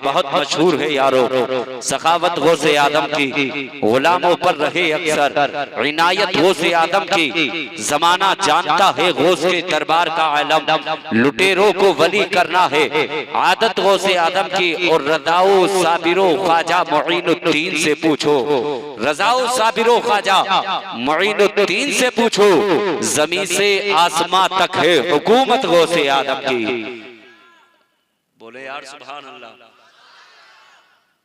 बहुत मशहूर है यारो, सखावत गौसे आदम की गुलामों पर रहे अक्सर, इनायत गौसे आदम की जमाना जानता है गौस के दरबार का आलम, लुटेरों को वली करना है आदत गौसे आदम की। और रजाओ साबिरो ख्वाजा मुईनुद्दीन से पूछो, रजाओ साबिरो ख्वाजा मुईनुद्दीन से पूछो, जमीन से आसमां तक है हुकूमत गौसे आदम की। बोले यार सुभान अल्लाह।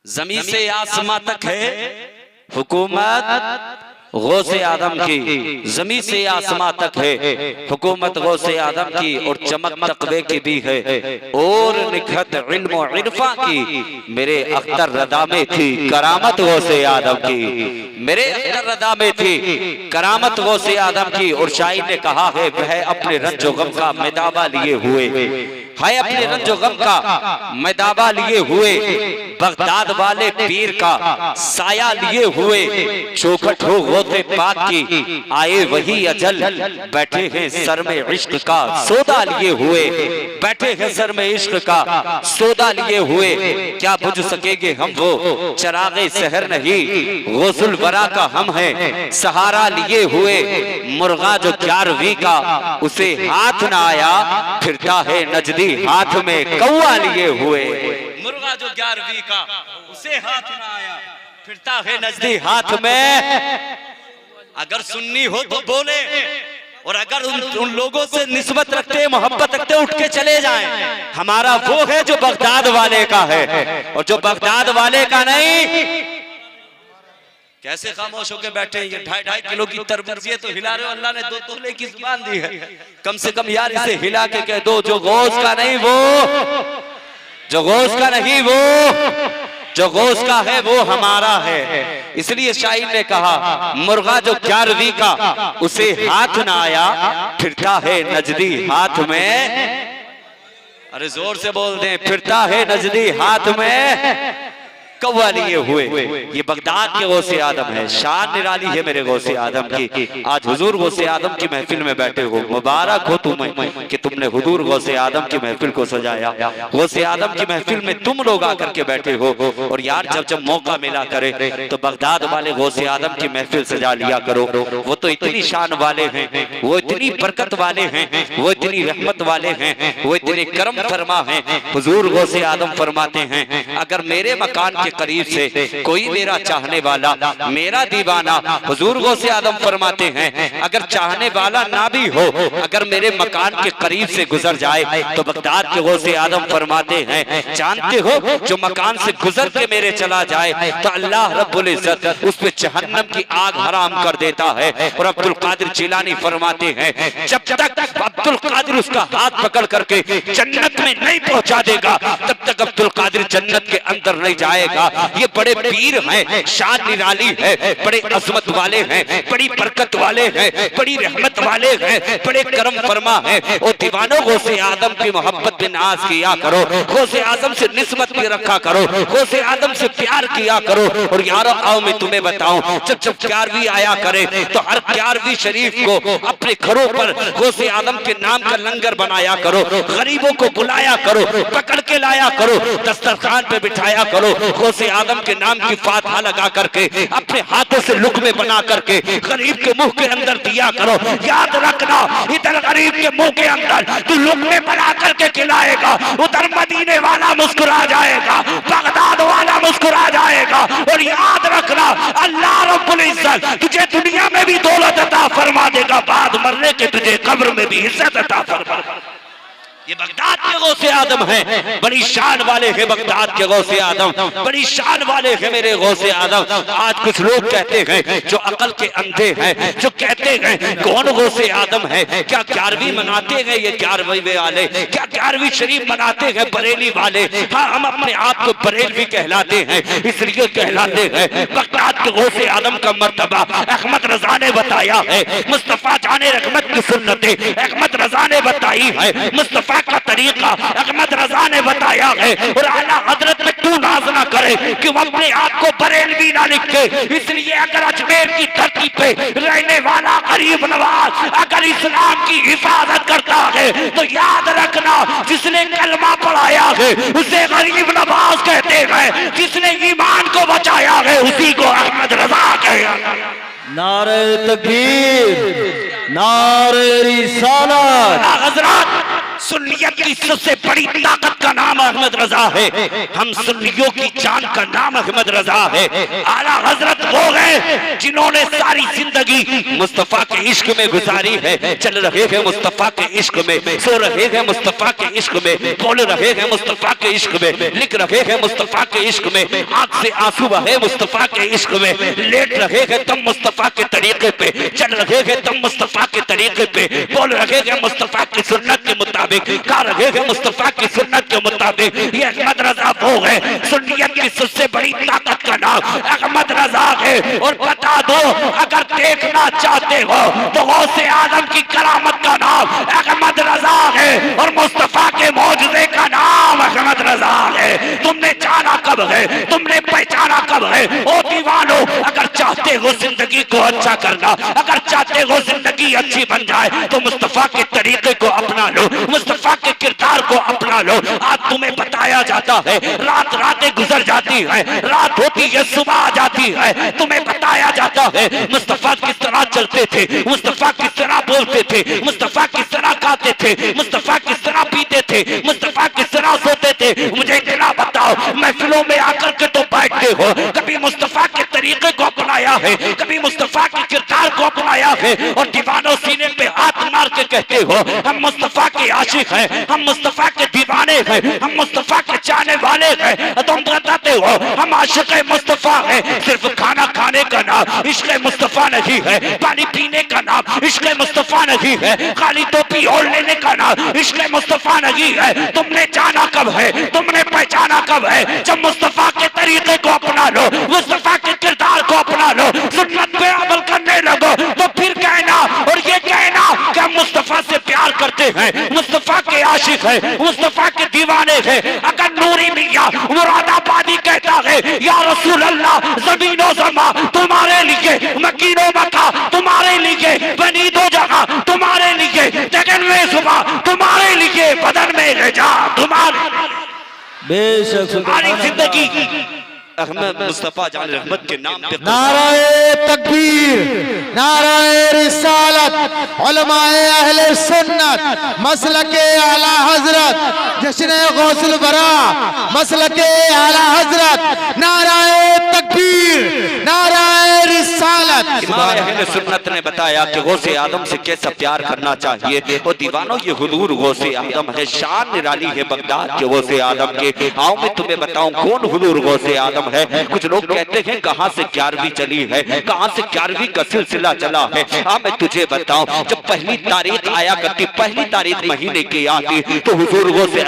जमीन से आसमां तक है हुकूमत गौसे आदम की, जमीन से आसमां तक है हुकूमत गौसे आदम की। और चमक तकवे की भी है और निखत इल्म और इरफा की मेरे अख्तर रदा में थी करामत गौसे आदम की, मेरे अख्तर रदा में थी करामत गौसे आदम की। और शायर ने कहा है वह अपने रंजो गम का मैदाबा लिए हुए है, अपने रंजो गम का मैदाबा लिए हुए, बगदाद वाले पीर का साया लिए हुए, चौखट हो गौसे पाक की आए वही अजल, बैठे हैं सर में इश्क का सौदा लिए हुए, बैठे हैं सर में इश्क का सौदा लिए हुए। क्या बुझ सकेंगे हम वो चरागे सहर नहीं, गौसुल वरा का हम हैं सहारा लिए हुए। मुर्गा जो 11वीं का उसे हाथ ना आया, फिरता है नजदी हाथ में कौवा लिए हुए। मुर्गा जो 11वीं का उसे हाथ ना आया, फिरता है नजदी हाथ में। अगर सुन्नी हो तो बोले, और अगर उन लोगों से निस्बत रखते मोहब्बत रखते उठ के चले जाएं। हमारा वो है जो बगदाद वाले का है, और जो बगदाद वाले का नहीं। कैसे खामोश होके बैठे हैं, ये 2.5 किलो की तरबूज ये तो हिला रहे हो, अल्लाह ने 2 तोले की जुबान दी है, कम से कम यार इसे हिला के कह दो जो गौस का नहीं वो, जो गौस का नहीं वो, जो गौस का है वो हमारा है। इसलिए शायर ने कहा मुर्गा जो 11वीं का उसे हाथ ना आया, फिरता है नजदी हाथ में। अरे जोर से बोल दें, फिरता है नजदी हाथ में कौवा लिए हुए। ये बगदाद के गौसे आदम है, शान निराली है मेरे गौसे आदम की। आज हुजूर गौसे आदम की महफिल में बैठे हो, मुबारक हो तुम्हें कि तुमने हुजूर गौसे आदम की महफिल को सजाया। गौसे आदम की महफिल में तुम लोग आकर के बैठे हो। और यार जब जब मौका मिला करे तो बगदाद वाले गौसे आदम की महफिल सजा लिया करो। वो तो इतनी शान वाले हैं, वो इतनी बरकत वाले हैं, वो इतनी रहमत वाले हैं, वो इतने करम फरमा हैं। हुजूर गौसे आदम फरमाते हैं अगर मेरे मकान के करीब से कोई मेरा चाहने वाला, मेरा दीवाना, हुजूर गौसे आदम फरमाते हैं अगर चाहने वाला ना भी हो, अगर मेरे मकान के करीब से गुजर जाए तो बगदाद के गौसे आदम फरमाते हैं जानते हो जो मकान से गुजर के मेरे चला जाए तो अल्लाह रब्बुल इज्जत उस पे जहन्नम की आग हराम कर देता है। और अब्दुल कादिर जिलानी फरमाते हैं जब तक अब्दुल कादिर उसका हाथ पकड़ करके जन्नत में नहीं पहुंचा देगा तब तक अब्दुल कादिर जन्नत के अंदर नहीं जाएगा। ये बड़े पीर हैं, शान निराली है, बड़े अजमत वाले हैं, बड़ी बरकत वाले हैं, बड़ी रहमत वाले हैं, बड़े करम फरमा हैं। और दीवानों गौसे आदम की मोहब्बत में नाज किया करो, गौसे आदम से निस्बत भी रखा करो, गौसे आदम से प्यार किया करो। और यारो आओ मैं तुम्हें बताऊं, जब 11वीं आया करे तो हर 11वीं शरीफ को अपने घरों पर गौसे आदम के नाम का लंगर बनाया करो, गरीबों को बुलाया करो, पकड़ के लाया करो, दस्तरखान पे बिठाया करो, गौसे आदम के नाम की फातिहा लगा करके अपने हाथों से लुक़मे बना करके गरीब के मुंह के अंदर दिया करो। याद रखना इधर गरीब के मुंह के अंदर तू लुक़मे बना करके खिलाएगा, उधर मदीने वाला मुस्कुरा जाएगा, बगदाद वाला मुस्कुरा जाएगा। और याद रखना अल्लाह रब्बुल इज्जत तुझे दुनिया में भी दौलत अता फरमा देगा, बाद मरने के तुझे कब्र में भी इज्जत अता फरमा। ये बगदाद के गौसे आदम हैं, बड़ी शान वाले हैं बगदाद के गौसे आदम, बड़ी शान वाले हैं मेरे गौसे आदम। आज कुछ लोग कहते हैं जो अकल के अंधे हैं, जो कहते हैं कौन गौसे आदम है, क्या 11वीं मनाते हैं ये 11वीं वाले, क्या 11वीं शरीफ मनाते हैं बरेली वाले। हाँ हम अपने आप को बरेलवी कहलाते हैं, इसलिए कहलाते हैं बगदाद के गौसे आदम का मर्तबा अहमद रजा ने बताया है, मुस्तफा जाने रहमत की सुन्नतें अहमद रजा ने बताई है, मुस्तफा का तरीका अहमद रजा ने बताया है। और आला हजरत में तू नाज ना करे कि वो अपने आप को बरेलवी ना लिखे। इसलिए अगर अजमेर की धरती पे रहने वाला गरीब नवाज अगर इस्लाम की हिफाजत करता है तो याद रखना जिसने कलमा पढ़ाया है उसे गरीब नवाज कहते नारे तकबीर, नारे रिसालत। हजरत सुन्नियत की सबसे बड़ी ताकत का नाम अहमद रजा है। हम सुन्नियों की जान का नाम अहमद रजा है। आला हजरत वो हैं जिन्होंने सारी जिंदगी मुस्तफा के इश्क में गुजारी है। चल रहे हैं मुस्तफा के इश्क में, सो रहे हैं मुस्तफा के इश्क में, बोल रहे हैं मुस्तफा के इश्क में, लिख रहे हैं मुस्तफा के इश्क में, आंख से आंसू बहे मुस्तफा के इश्क में, लेट रहे हैं तुम मुस्तफा के तरीके पे, चल रहे हैं तुम मुस्तफा के तरीके पे, बोल रहे हैं मुस्तफा की सुन्नत के मुताबिक, गा रहे हैं मुस्तफा की सुन्नत के मुताबिक। ये अहमद रजा वो है, सुन्नियत की सबसे बड़ी ताकत का नाम अहमद रजा है। और बता दो, अगर देखना चाहते हो तो गौसे आदम की करामत का नाम अहमद रजा है और मुस्तफा के मौजूदे का नाम अहमद रजा है। तुमने जाना कब है, तुमने पहचाना कब है? ओ दीवानो, अगर चाहते हो जिंदगी को अच्छा करना, अगर चाहते हो जिंदगी अच्छी बन जाए तो मुस्तफा के तरीके को अपना लो, मुस्तफा के किरदार को अपना लो। आज तुम्हें बताया जाता है, रात रातें गुजर जाती है, रात होती है सुबह आ जाती है, तुम्हें बताया जाता है मुस्तफा किस तरह चलते थे, मुस्तफा किस तरह बोलते थे, मुस्तफा किस तरह खाते थे, मुस्तफा किस तरह पीते थे, मुस्तफा किस तरह सोते थे। मुझे इतना बताओ, महफिलों में आकर के तो बैठते हो, कभी मुस्तफा के तरीके को अपनाया है, कभी मुस्तफा के किरदार को अपनाया है और दीवानों सीने पे हाथ मार के कहते हो हम मुस्तफा के आशिक हैं, हम मुस्तफा के दीवाने हैं, हम मुस्तफा के चाहने वाले हैं। तुम बताते हो हम आशिक मुस्तफा हैं। सिर्फ खाना खाने का नाम इश्क़ मुस्तफा नहीं है, पानी पीने का नाम इश्क़ मुस्तफा नहीं है, खाली टोपी ओढ़ लेने का नाम इश्क़ मुस्तफा नहीं है। तुमने जाना कब है, तुमने पहचाना कब है? जब मुस्तफा के तरीके को अपना लो, मुस्तफा के किरदार को अपना लो, सुन्नत पे अमल करने लगो, तो फिर कहना और ये कहना कि हम मुस्तफा से प्यार करते हैं, मुस्तफा के आशिक हैं, मुस्तफा के दीवाने हैं। अगर नूरी मियां मुरादाबादी कहता है या रसूल अल्लाह, ज़मीनो ज़मा तुम्हारे लिए, मकीनो मक्का तुम्हारे लिए, बनी दो जगह तुम्हारे लिए, जगन में सुबह तुम्हारे लिए, बदन में रजा तुम्हारे। बेशक हमारी जिंदगी अहमद मुस्तफा जान रहमत के नाम पे। नाराए तकबीर, नाराए रिसालत, उलमाए अहले सुन्नत, मसलके आला हजरत, जश्न गौसुल बरा, मसलके आला हजरत, नाराए तकबीर, नाराए रिसालत। इमाम अहले सुन्नत ने बताया कि गौसे आदम से कैसा प्यार करना चाहिए। और दीवानों, ये हुजूर गौसे आदम है, शान निराली है बगदाद के गौसे आदम के। आओ मैं तुम्हें बताऊं कौन हुजूर गौसे आदम है। कुछ लोग कहते हैं कहां से 11वीं चली है, कहां से 11वीं का सिलसिला चला है। मैं तुझे बताऊं, जब पहली तारीख आया करती, पहली तारीख महीने की आती, तो हुजूर गौसे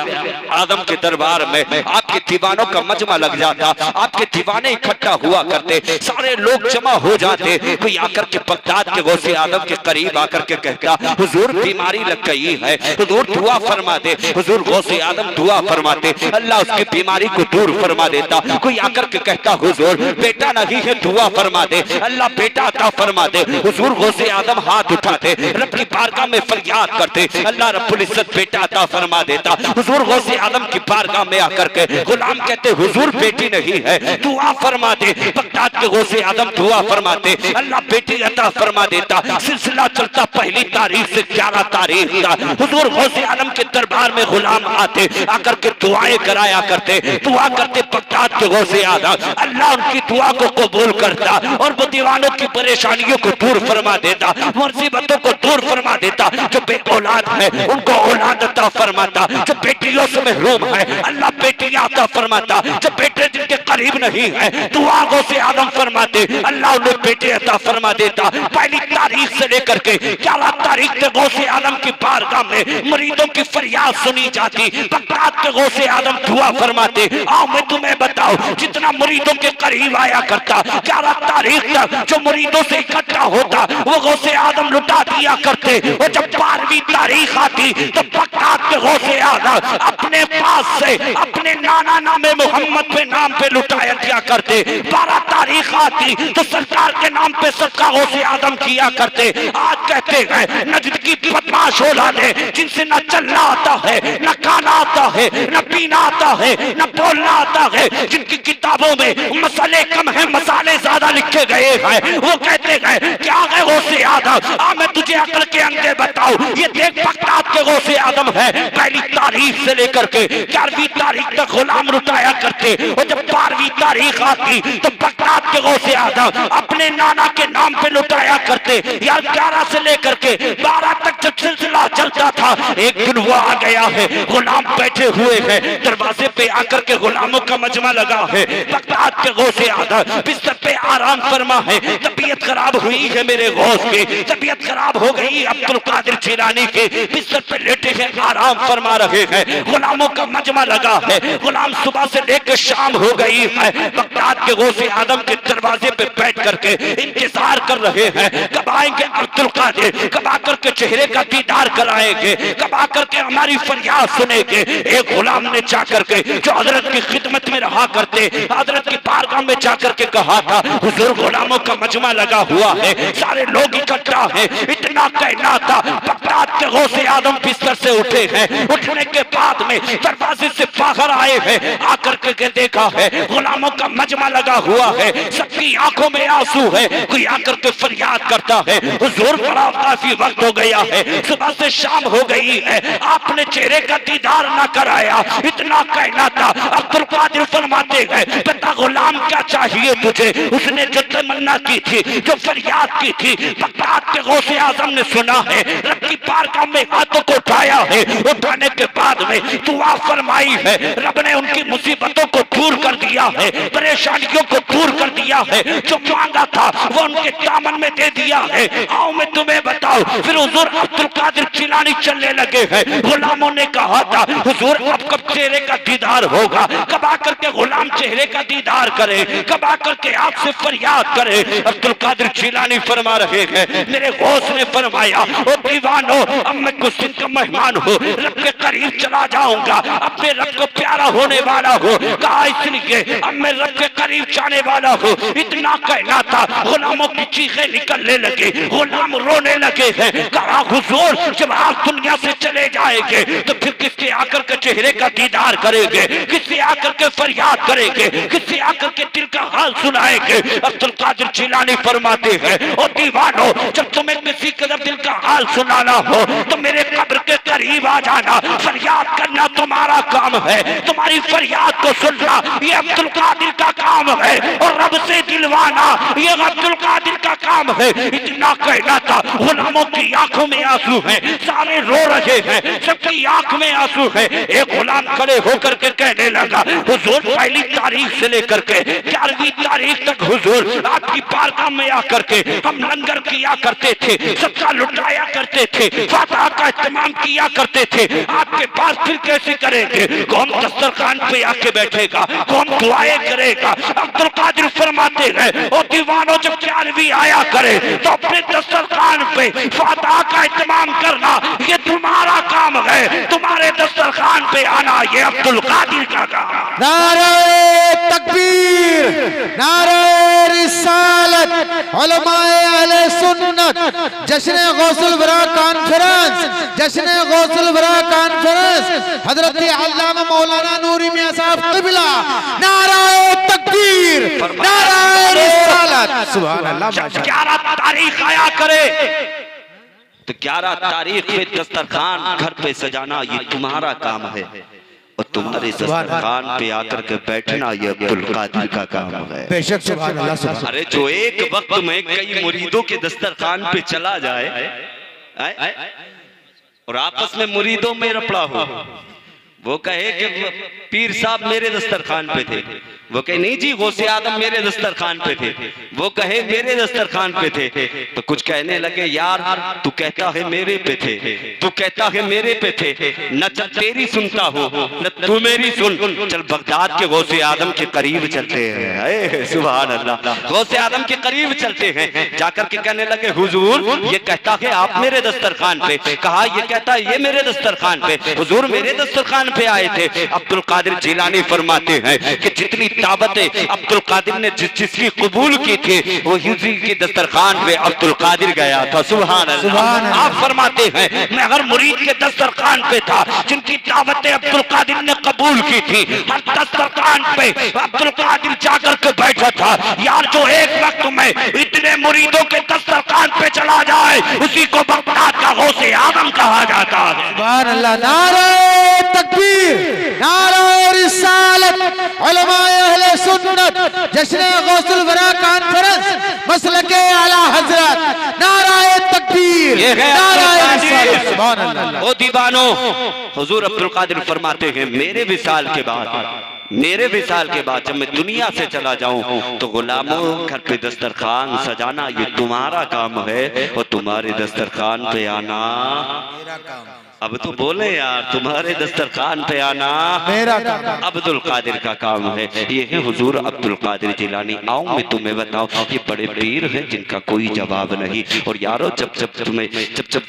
आदम के दरबार में आपके दीवानों का मजमा लग जाता, आपके दीवाने इकट्ठा हुआ करते, सारे लोग जमा हो जाते। कोई आकर के बगदाद के गौसे आदम के करीब आकर के कहता, हुजूर बीमारी लग गई है, हुजूर दुआ फरमा दे। हुजूर गौसे आदम दुआ फरमाते, अल्लाह उसकी बीमारी को दूर फरमा देता। कोई आकर के कहता, हुजूर बेटा नहीं है, दुआ फरमा दे, अल्लाह बेटा अता फरमा दे। हुजूर गौसे आदम हाथ उठाते, रब की बारगाह में फरियाद करते, अल्लाह रब्बुल इज्जत बेटा अता फरमा देता। हुजूर गौसे आदम की बारगाह में आकर के गुलाम कहते, हुजूर बेटी नहीं है, दुआ फरमा दे। बगदाद के गौसे आदम दुआ फरमाते, अल्लाह बेटी अता फरमा देता। सिलसिला चलता पहली तारीख से 11 तारीख का। हुजूर गौसे आदम के दरबार में गुलाम आते, आकर के दुआएं कराया करते, दुआ करते बगदाद के गौसे आदम। अल्लाह उनकी दुआ को कबूल करता और वो दीवानों की परेशानियों को दूर फरमा देता, मुसीबतों को दूर फरमा देता। जो बे औलाद है उनको औलाद अता फरमाता, जो बेटियों से महरूम है अल्लाह बेटियां अता फरमाता, जो बेटे जिनके करीब नहीं है दुआ गौसे आदम फरमाते, अल्लाह उन्हें बेटे अता फरमा देता। पहली तारीख से लेकर के 11 तारीख तक गौसे आदम की बारगाह में मरीजों की फरियाद सुनी जाती। बगदाद के गौसे आदम दुआ फरमाते। आओ मैं तुम्हें बताऊं, जितना मुरीदों के करीब आया करता 11 तारीख तक जो मुरीदों से इकट्ठा होता वो गौसे आदम लुटा दिया करते। और जब 12वीं तारीख आती तो बगदाद के गौसे आदम अपने पास से अपने नाना नामे मोहम्मद पे नाम पे लुटाया दिया करते। 12 तारीख तारीख आती तो सरकार के नाम पे सबका गौसे आदम किया करते। आज कहते हैं नजद की बदमाश औलादे जिनसे न चलना आता है, न खाना आता है, न पीना आता है, न बोलना आता है, जिनकी किताबों में मसाले कम है मसाले ज्यादा लिखे गए हैं, वो कहते हैं क्या है गौसे आदम। मैं तुझे अकल के अंदर बताऊं, ये देख बगदाद के गौसे आदम है। पहली तारीख से लेकर के 11वीं तारीख तक गुलाम लुटाया करते, और जब 12वीं तारीख आती तो बगदाद के गौसे आदम अपने नाना के नाम पे लुटाया करते। यार 11 से लेकर के 12 तक जब सिलसिला चलता था, एक दिन वो आ गया है, गुलाम बैठे हुए हैं दरवाजे पे आकर के, गुलामों का मजमा लगा है। बगदाद के गौसे आदम बिस्तर पे आराम फरमा है। तबीयत खराब हुई है मेरे गौस की, तबीयत खराब हो गई अब्दुल कादिर जिलानी की, बिस्तर पे लेटे हैं आराम फरमा रहे हैं, गुलामों का मजमा लगा है। गुलाम सुबह से लेकर शाम हो गई है, बगदाद के गौसे आदम के दरवाजे पे बैठ करके इंतजार कर रहे हैं कब आएंगे अब्दुल कादिर, कब आकर के चेहरे का दीदार कराएंगे, कब आकर के हमारी फरियाद सुनेंगे। एक गुलाम ने जाकर के जो हजरत की खिदमत में रहा करते, हजरत की बारगाह में जाकर के कहा था हुजूर गुलामों का मजमा लगा हुआ है, सारे लोग इकट्ठा हैं। इतना कहना था, बगदाद के गौसे आदम बिस्तर से उठे हैं, उठने के बाद में दरवाजे से बाहर आए हैं, आकर के देखा है गुलामों का मजमा लगा हुआ है, सबकी आंखों में आंसू है। कोई आकर के फरियाद करता है हुजूर बड़ा काफी वक्त हो गया है, सुबह से शाम हो गई है, आपने चेहरे का दीदार ना कराया। इतना कहना था, अब्दुल कादिर फरमाते गए बता गुलाम क्या चाहिए तुझे। उसने जो तमन्ना की थी, जो फरियाद की थी, बगदाद के गौसे आजम ने सुना है, रब की बारगाह में हाथों को उठाया है, उठाने के बाद में दुआ फरमाई है, रब ने उनकी मुसीबतों को दूर कर दिया है, परेशानियों को दूर कर दिया है, जो मांगा था वो उनके दामन में दे दिया है। आओ मैं तुम्हें बताऊं, फिर हुजूर अब्दुल कादिर जिलानी चलने लगे हैं। गुलामों ने कहा था हुजूर अब कब चेहरे का दीदार होगा, कब आकर के गुलाम चेहरे का दीदार करे, कब आकर के आपसे फरियाद करे। अब्दुल कादिर जिलानी फरमा रहे हैं मेरे गौस ने फरमाया ओ दीवानो अब मैं कुछ दिन का मेहमान हूँ, रब के करीब चला जाऊंगा, अब मैं रब को प्यारा होने वाला हूँ। कहा इसलिए अब मैं रब के करीब जाने वाला हूँ। इतना कहना था, गुलामों की चीखें निकलने लगे, गुलाम रोने लगे हैं। कहा हुजूर जब आप दुनिया से चले जाएंगे तो फिर किससे आकर के चेहरे का दीदार करेंगे, किससे आकर के फरियाद करेंगे, किससे आकर के दिल का हाल सुनाएंगे। अब्दुल कादिर जिलानी फरमाते हैं ओ दीवानो जब तुम्हें किसी का दिल का हाल सुनाना हो तो मेरे कब्र के करीब आ जाना, फरियाद करना तुम्हारा काम है, तुम्हारी फरियाद को सुनना ये अब्दुल कादिर का काम है, और रब से दिलवाना ये अब्दुल कादिर का काम है। इतना कहना था, गुलामों की आंखों में आंसू है, सारे रो रहे हैं, सबकी आंख में आंसू है। एक गुलाम खड़े होकर के कहने लगा हुजूर पहली तारीख से लेकर के 11वीं तारीख तक हुजूर आपकी बारगाह में आकर के हम लंगर किया करते थे, सबका लुटाया करते थे, फातह का इत्मीनान किया करते थे, आपके पास फिर कैसे करेंगे, कौन दस्तरखान पे आके बैठेगा, कौन दुआएं करेगा। अब्दुल कादिर फरमाते हैं ओ दीवानों जब 11वीं आया करे तो अपने दस्तरखान पे फातह का इत्मीनान करना ये तुम्हारा काम है, तुम्हारे दस्तरखान पे आना ये अब्दुल कादिर का काम। नारे तकबीर, नारे रिसालत, उलमाए अहले सुन्नत, जश्न गौसुल बरा कॉन्फ्रेंस, जश्न गौसुल बरा कॉन्फ्रेंस, हजरत अल्लामा मौलाना नूरी मियां साहब क़िबला, नारे तकबीर, नारे रिसालत। सुभान अल्लाह। 11 तारीख आया करे तो 11 तारीख पे दस्तरखान घर पे सजाना ये तुम्हारा काम है, और तुम्हारे दस्तरखान पे आकर के बैठना ये अब्दुल कादिर का काम है। बेशक सुभान अल्लाह, सुभान। अरे जो एक वक्त में कई मुरीदों के दस्तरखान पे चला जाए और आपस में मुरीदों में रपड़ा हो, वो कहे कि पीर साहब मेरे दस्तरखान पे थे, वो कहे नहीं जी गौसे आदम मेरे दस्तरखान पे थे, वो कहे मेरे दस्तरखान पे थे, तो कुछ कहने लगे यार तू कहता है मेरे पे थे, तू कहता है मेरे पे थे, न तेरी सुनता हो न तू मेरी सुन, चल बगदाद के गौसे आदम के करीब चलते हैं। सुभान अल्लाह, गौसे आदम के करीब चलते हैं, जाकर के कहने लगे हुजूर ये कहता है आप मेरे दस्तरखान पे, कहा ये कहता है ये मेरे दस्तरखान पे, हुजूर मेरे दस्तरखान पे आए थे। अब्दुल कादिर जिलानी फरमाते हैं कि जितनी दावतें अब्दुल कादिर ने जिसकी कबूल की थी वो हुजूर की दस्तरखान पे अब्दुल कादिर गया था। सुभान अल्लाह। आप फरमाते हैं मैं हर मुरीद के दस्तरखान पे था जिनकी दावतें अब्दुल कादिर ने कबूल की थी। हर दस्तरखान पे अब्दुल कादिर जाकर के बैठा था। यार जो एक वक्त में इतने मुरीदों के दस्तरखान पे चला जाए उसी को बगदाद का गौसे आजम कहा जाता है। सुभान अल्लाह। नारे तकबीर, नारे रिसालत, उलमाए अहले सुन्नत, जश्न गौसुल वरा कॉन्फ्रेंस, मसलके आला हजरत, नारे तकबीर, नारे रिसालत। सुभान अल्लाह। ओ दीवानो, हुजूर अब्दुल कादिर फरमाते हैं मेरे विसाल के बाद जब मैं दुनिया से चला जाऊं तो गुलामों घर पे दस्तरखान सजाना ये तुम्हारा काम है और तुम्हारे दस्तरखान पे आना मेरा काम। अब तो बोले यार, तुम्हारे दस्तरखान पे आना मेरा काम। अब्दुल कादिर का काम है। ये है हुजूर अब्दुल कादिर जिलानी। आओ मैं तुम्हें बताऊं, ये बड़े पीर हैं जिनका कोई जवाब नहीं। और यारो जब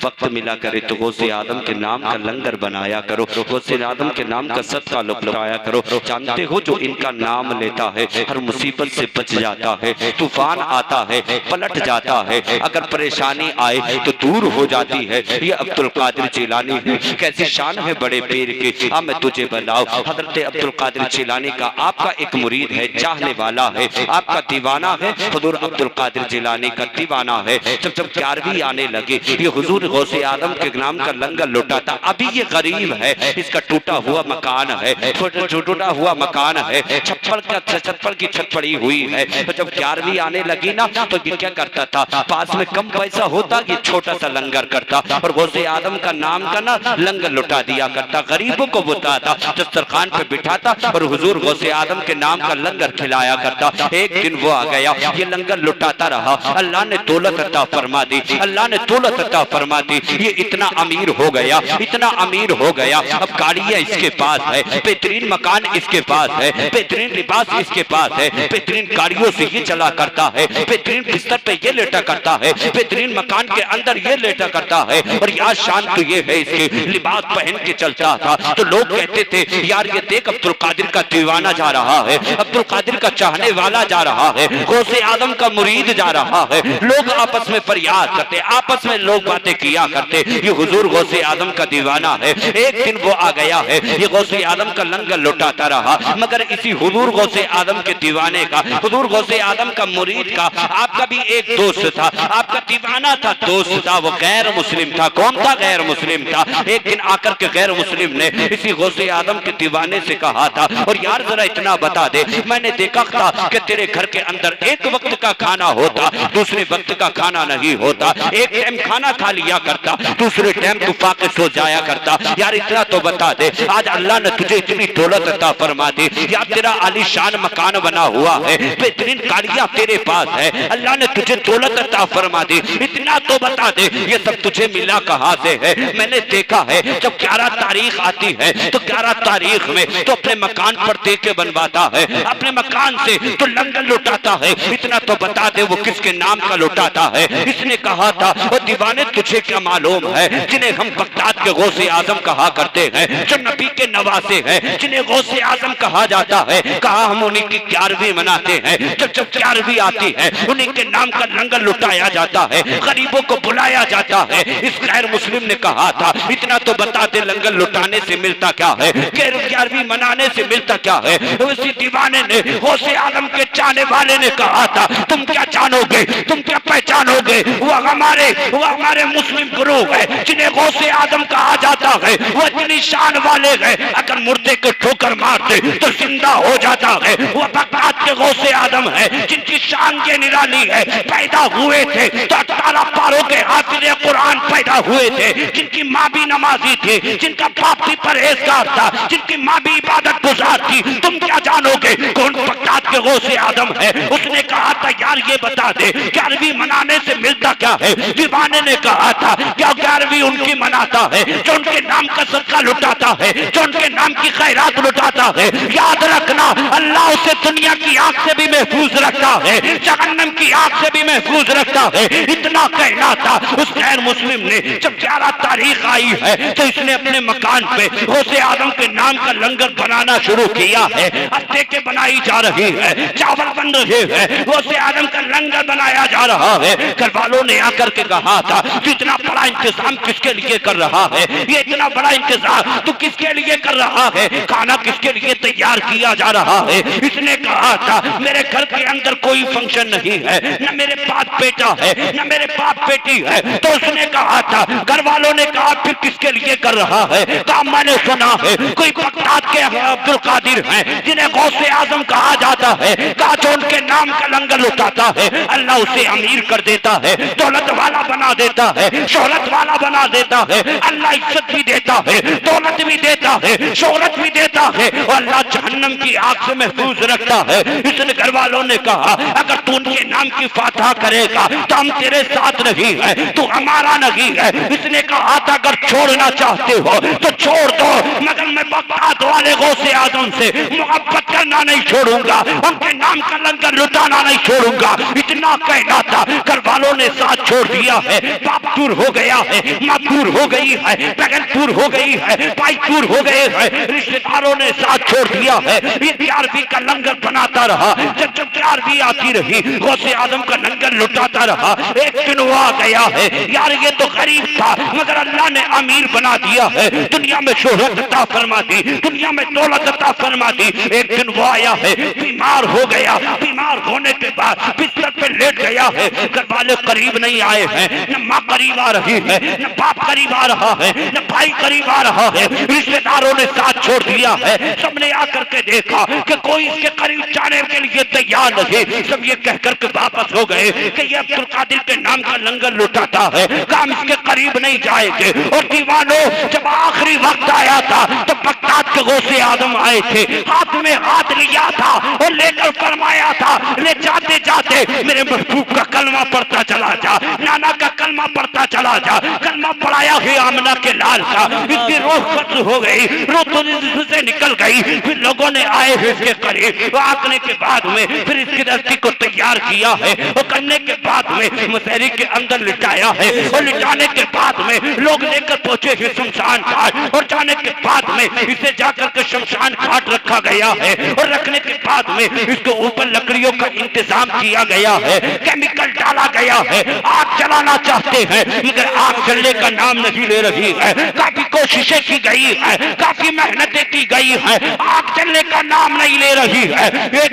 वक्त मिला करे तो गौसे आदम के नाम का लंगर बनाया करो, गौसे आदम के नाम का सदका लुटाया करो। जानते हो जो इनका नाम लेता है हर मुसीबत से बच जाता है। तूफान आता है पलट जाता है, अगर परेशानी आए तो दूर हो जाती है। ये अब्दुल कादिर जिलानी। कैसी शान है बड़े पीर की। अब मैं तुझे बताऊं, हजरत अब्दुल कादिर जिलानी का आपका एक मुरीद है, चाहने वाला है, आपका दीवाना है। हुजूर अब्दुल कादिर जिलानी का दीवाना है। जब 11वीं आने लगी ये हुजूर गौसे आदम के नाम का लंगर लुटाता। अभी ये गरीब है, इसका टूटा हुआ मकान है, टूटा हुआ मकान है, छप्पर की छत पड़ी हुई है। तो जब 11वीं आने लगी ना तो ये क्या करता था, पास में कम पैसा होता ये छोटा सा लंगर करता और गौसे आदम का नाम का ना लंगर लुटा दिया करता। गरीबों को बुलाता, दस्तरखान पे बिठाता और हुजूर गौसे आदम के नाम का लंगर खिलाया करता। एक दिन वो आ गया, ये लंगर लुटाता रहा। अल्लाह ने दौलत अता फरमा दी, अल्लाह ने दौलत अता फरमा दी। ये इतना अमीर हो गया, इतना अमीर हो गया। अब गाड़ियां इसके पास है, बेहतरीन मकान इसके पास है, बेहतरीन लिबास इसके पास है, बेहतरीन गाड़ियों से ये चला करता है, बेहतरीन बिस्तर पे ये लेटा करता है, बेहतरीन मकान के अंदर ये लेटा करता है। और यार शान तो ये है इसके लिबास पहन के चलता था तो लोग कहते थे यार ये देख अब्दुल कादिर का दीवाना जा रहा है, अब्दुल कादिर का चाहने वाला जा रहा है, गौसे आदम का मुरीद जा रहा है। लोग आपस में फरियाद करते, आपस में लोग बातें किया करते ये हुजूर गौसे आदम का दीवाना है। एक दिन वो आ गया है, ये गौसे आदम का लंगर लुटाता रहा। मगर इसी हुजूर गौसे आदम के दीवाने का, हुजूर गौसे आदम का मुरीद का आपका भी एक दोस्त था, आपका दीवाना था, दोस्त था, वो गैर मुस्लिम था। कौन था गैर मुस्लिम था? एक दिन आकर के गैर मुस्लिम ने इसी गौसे आदम के दीवाने से कहा था और यार जरा इतना बता दे, मैंने देखा था कि तेरे घर के अंदर एक वक्त का खाना होता, दूसरे वक्त का खाना नहीं होता। एक टाइम खाना खा लिया करता, दूसरे टाइम तू पाके सो जाया करता। यार इतना तो बता दे, आज अल्लाह ने तुझे इतनी दौलत अता फरमा दी, यार तेरा आलीशान मकान बना हुआ है, बेहतरीन गाड़ियां तेरे पास है, अल्लाह ने तुझे दौलत अता फरमा दी। इतना तो बता दे ये सब तुझे मिला कहां से है? मैंने देखा है जब 11 तारीख आती है तो 11 तारीख में तो अपने मकान पर दे के बनवाता है, अपने मकान से तो लंगर लुटाता है। इतना तो बता दे वो किसके नाम का लुटाता है? इसने कहा था वो दीवाने तुझे क्या मालूम है जिन्हें हम बगदाद के गौसे आजम कहा करते हैं, जो नबी के नवासे हैं, जिन्हें गौसे आजम कहा जाता है। कहा हम उन्हीं की 11वीं मनाते हैं। जब 11वीं आती है उन्हीं के नाम का लंगर लुटाया जाता है, गरीबों को बुलाया जाता है। इस गैर मुस्लिम ने कहा था इतना तो बता दे लंगर लुटाने से मिलता क्या है, 11वीं मनाने से मिलता क्या है? उसी दीवाने ने गौसे आदम के चाहने वाले ने कहा था तुम क्या जानोगे, तुम क्या पहचानोगे? वो हमारे मुस्लिम गुरु है जिन्हें गौसे आदम कहा जाता है, वो इतनी शान वाले हैं अगर मुर्दे को ठोकर मारते तो जिंदा हो जाता है। वो बगदाद के गौसे आदम है जिनकी शान ये निराली है, पैदा हुए थे तो 18 पारों के हाफिज कुरान पैदा हुए थे, जिनकी माँ भी नमाजी थी, जिनका बाप भी परहेजगार था, जिनकी माँ भी इबादत गुजार थी। तुम क्या जानोगे कौन बगदाद के गौसे आदम है? उसने कहा था यार ये बता दे 11वीं मनाने से मिलता क्या है? दीवाने ने कहा था क्या 11वीं उनकी मनाता है जो उनके नाम का सदका लुटाता है, जो उनके नाम की खैरात लुटाता है। याद रखना अल्लाह उसे दुनिया की आग से भी महफूज रखता है, जहन्नम की आग से भी महफूज रखता है। इतना कहना था उस गैर मुस्लिम ने जब 11 तारीख आई है तो इसने अपने मकान पे गौसे आदम के नाम का लंगर बनाना शुरू किया है। अट्टे के बनाई जा रही है, चावल बन रहे हैं, गौसे आदम का लंगर बनाया जा रहा है। घर वालों ने आकर के कहा था तू इतना बड़ा इंतजाम किसके लिए कर रहा है, ये इतना बड़ा इंतजाम तू किसके लिए कर रहा है, खाना किसके लिए तैयार किया जा रहा है। इसने कहा था मेरे घर के अंदर कोई फंक्शन नहीं है, न मेरे बाप बेटा है न मेरे बाप बेटी है। तो उसने कहा था, घर वालों ने कहा फिर किसके लिए कर रहा है, कहा मैंने सुना है कोई बगदाद के अब्दुल कादिर हैं जिन्हें गौसे आजम कहा जाता है, कहा जो उनके नाम का लंगर उठाता है अल्लाह उसे अमीर कर देता है, दौलत वाला बना देता है, शोहरत वाला बना देता है। अल्लाह इज्जत भी देता है, दौलत भी देता है, शोहरत भी देता है और अल्लाह जहन्नम की आग से महफूज रखता है। इसने घर वालों ने कहा अगर तू उनके नाम की फातहा करेगा तो हम तेरे साथ नहीं है, तू हमारा नहीं है। इसने कहा था अगर छोड़ना चाहते हो तो छोड़ दो, मगर मैं बगदाद वाले गौसे आजम से मोहब्बत करना नहीं छोड़ूंगा, उनके नाम का लंगर लुटाना नहीं छोड़ूंगा। इतना कहना था, घर वालों ने साथ छोड़ दिया है। बाप दूर हो गया है, माँ दूर हो गई है, बहन दूर हो गई है, भाई दूर हो गए हैं, रिश्तेदारों ने साथ छोड़ दिया है। ये 11वीं का लंगर बनाता रहा, जब 11वीं आती रही गौसे आदम का लंगर लुटाता रहा। एक दिन वो आ गया है, यार ये तो गरीब था मगर अल्लाह ने अमीर बना दिया है, दुनिया में शोहरत अता फरमा दी, दुनिया में दौलत अता फरमा दी। एक दिन वो आया है, बीमार हो गया, बीमार होने के बाद बिस्तर पे लेट गया है। घर वाले करीब नहीं आए हैं, न माँ करीब आ रही है, न बाप करीब आ रहा है, न भाई करीब आ रहा है, रिश्तेदारों ने साथ छोड़ दिया है। सबने आकर के देखा कि कोई इसके करीब जाने के लिए तैयार नहीं। सब ये कहकर के वापस हो गए कि ये अब्दुल कादिर के नाम का लंगर लुटाता है, काम इसके करीब नहीं जाएंगे। और दीवानों, जब आखिरी वक्त आया था तो बगदाद के गौसे आदम आए थे, हाथ में हाथ लिया था और लेकर फरमाया था ले जाते जाते मेरे महबूब का कलमा पढ़ता चला जा, नाना का कलमा पढ़ता चला जा। कलमा पढ़ाया है आमना के लाल का, इसकी रूह खत्म हो गई, रूह तो से निकल गई। फिर लोगों ने आए हैं इसके करीब, आंकने के बाद में फिर इसकी रस्सी को तैयार किया है और करने के बाद में मसहरी के अंदर लिटाया है और लिटाने के बाद में लोग लेकर पहुंचे हैं शमशान घाट और जाने के बाद में इसे जाकर के शमशान घाट रखा गया है और रखने के बाद में इसके ऊपर लकड़ियों का इंतजाम किया गया है, केमिकल डाला गया है। आग जलाना चाहते हैं मगर आग जलने का नाम नहीं ले रही है। काफी कोशिशें की गई है, काफी मेहनतें की गई है, आग जलने का नाम नहीं ले रही है। एक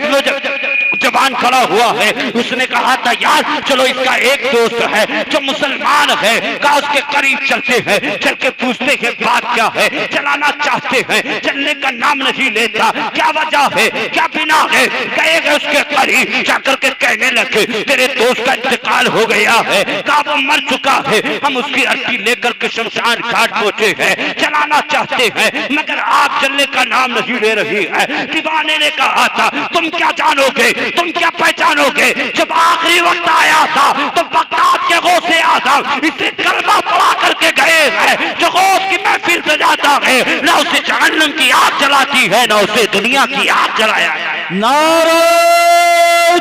जवान खड़ा हुआ है, उसने कहा था यार चलो इसका एक दोस्त है जो मुसलमान है, का उसके करीब चलते हैं, चल के पूछते हैं बात क्या है। जलाना चाहते हैं, जलने का नाम नहीं लेता, क्या वजह है, क्या बिना है। गए उसके करीब जाकर के कहने लगे तेरे दोस्त का इंतकाल हो गया है, कहा वो मर चुका है, हम उसकी अर्थी लेकर के शमशान घाट पहुंचे हैं, जलाना चाहते हैं मगर आग जलने का नाम नहीं ले रही है। दीवाने ने कहा था तुम क्या जानोगे, तुम क्या पहचानोगे। जब आखिरी वक्त आया था तो बगदाद के गौसे आजम इसे कलमा पढ़ा करके गए हैं। जो गौस की महफिल सजाता है ना उसे जहन्नम की आग जलाती है ना उसे दुनिया की आग जलाया है। नारे